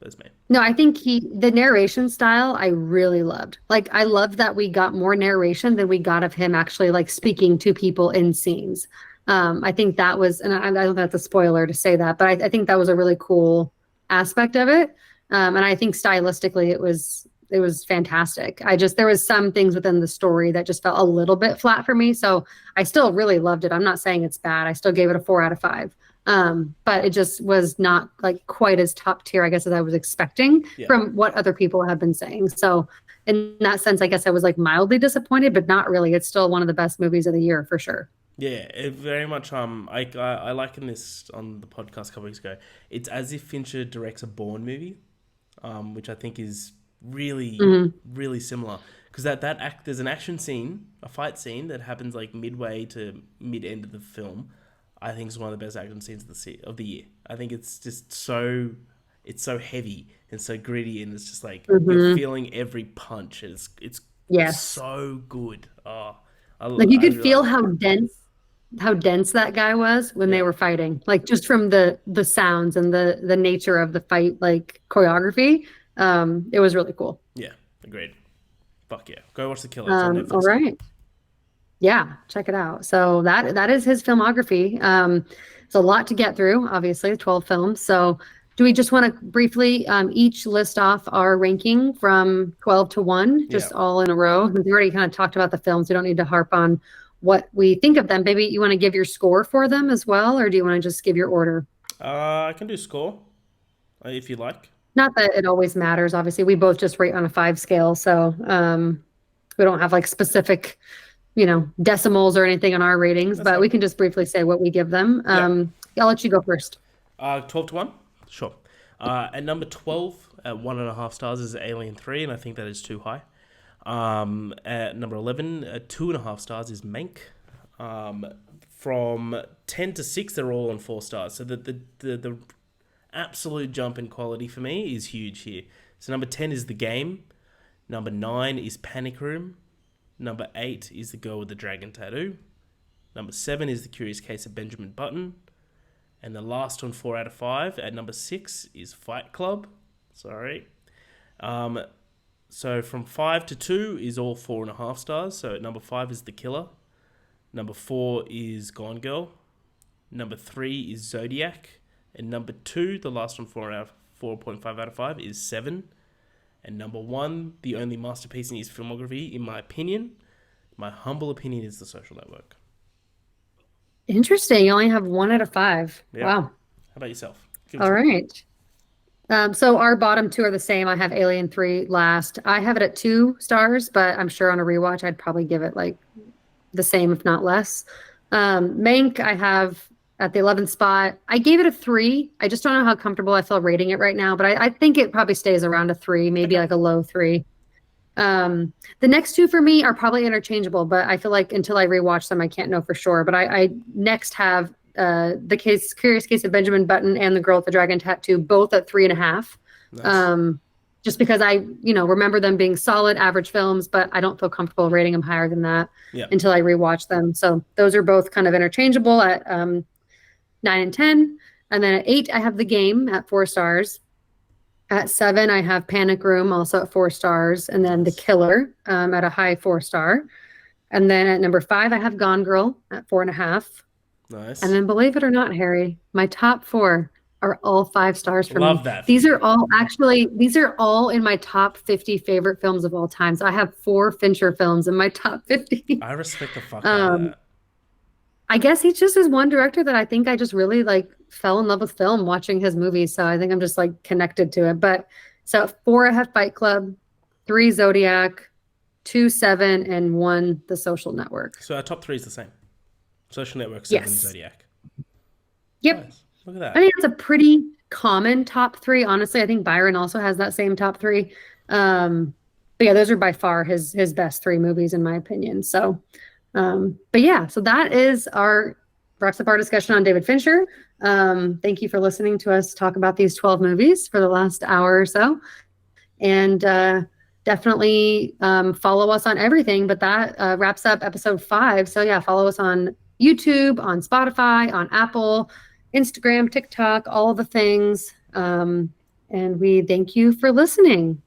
that's me. No, I think the narration style I really loved. Like I loved that we got more narration than we got of him actually like speaking to people in scenes. I think that was, and I don't know if that's a spoiler to say that, but I think that was a really cool aspect of it. And I think stylistically it was fantastic. There was some things within the story that just felt a little bit flat for me. So I still really loved it. I'm not saying it's bad. I still gave it a 4 out of 5. But it just was not like quite as top tier, I guess, as I was expecting Yeah. from what other people have been saying. So in that sense, I guess I was like mildly disappointed, but not really. It's still one of the best movies of the year for sure. Yeah, it very much. I likened this on the podcast a couple weeks ago. It's as if Fincher directs a Bourne movie, which I think is really, Hmm. really similar. Because there's an action scene, a fight scene that happens like midway to mid end of the film. I think it's one of the best action scenes of the year. I think it's just it's so heavy and so gritty, and it's just like you're Hmm. feeling every punch. It's Yes. so good. Oh, Like you I could really feel like it. how dense that guy was when they Yeah. were fighting. Like just from the sounds and the nature of the fight, like choreography. It was really cool. Yeah, agreed. Fuck yeah. Go watch The Killer. It's on All Netflix now. right. Yeah, check it out. So that is his filmography. It's a lot to get through, obviously, 12 films. So Do we just want to briefly each list off our ranking from 12 to 1, Yeah. just all in a row? We already kind of talked about the films. We don't need to harp on what we think of them. Maybe you want to give your score for them as well, or do you want to just give your order? I can do score if you like. Not that it always matters. Obviously, we both just rate on a 5 scale, so we don't have like specific, decimals or anything on our ratings, That's but fine. we can just briefly say what we give them. Yeah. I'll let you go first. 12 to 1? Sure. At number 12, at 1.5 stars, is Alien 3, and I think that is too high. At number 11, at 2.5 stars, is Mank. From 10 to 6, they're all on 4 stars. So the absolute jump in quality for me is huge here. So number 10 is The Game. Number 9 is Panic Room. Number 8 is The Girl with the Dragon Tattoo. Number 7 is The Curious Case of Benjamin Button. And the last one, 4 out of 5, at number 6 is Fight Club. Sorry. So from 5 to 2 is all 4.5 stars. So at number 5 is The Killer. Number 4 is Gone Girl. Number 3 is Zodiac. And number 2, the last one, 4.5 out of 5, is Seven. And number 1, the only masterpiece in his filmography, in my opinion, my humble opinion, is The Social Network. Interesting. You only have 1 out of 5. Yeah. Wow. How about yourself? All right. So our bottom two are the same. I have Alien 3 last. I have it at 2 stars, but I'm sure on a rewatch, I'd probably give it like the same, if not less. Mank, I have at the 11th spot. I gave it a 3. I just don't know how comfortable I feel rating it right now, but I think it probably stays around a 3, maybe Okay. like a low 3. The next two for me are probably interchangeable, but I feel like until I rewatch them, I can't know for sure. But I next have Curious Case of Benjamin Button and The Girl with the Dragon Tattoo, both at 3.5. Nice. Just because I remember them being solid, average films, but I don't feel comfortable rating them higher than that Yeah. until I rewatch them. So those are both kind of interchangeable at 9 and 10. And then at 8, I have The Game at 4 stars. At 7, I have Panic Room, also at 4 stars, and then The Killer at a high 4-star. And then at number 5, I have Gone Girl at 4.5. Nice. And then, believe it or not, Harry, my top 4 are all 5 stars for Love me. that. These are all in my top 50 favorite films of all time. So I have 4 Fincher films in my top 50. I respect the fuck out of that. I guess he just is one director that I think I just really like fell in love with film watching his movies. So I think I'm just like connected to it. But so at 4, I have Fight Club, 3, Zodiac, 2, Seven, and 1, The Social Network. So our top 3 is the same. Social Network, Seven, Yes. Zodiac. Yep. Nice. Look at I that. think it's a pretty common top 3. Honestly, I think Byron also has that same top 3. But yeah, those are by far his best 3 movies in my opinion. So, but yeah, so that is wraps up our discussion on David Fincher. Thank you for listening to us talk about these 12 movies for the last hour or so. And definitely follow us on everything. But that wraps up episode 5. So yeah, follow us on YouTube, on Spotify, on Apple, Instagram, TikTok, all the things. And we thank you for listening.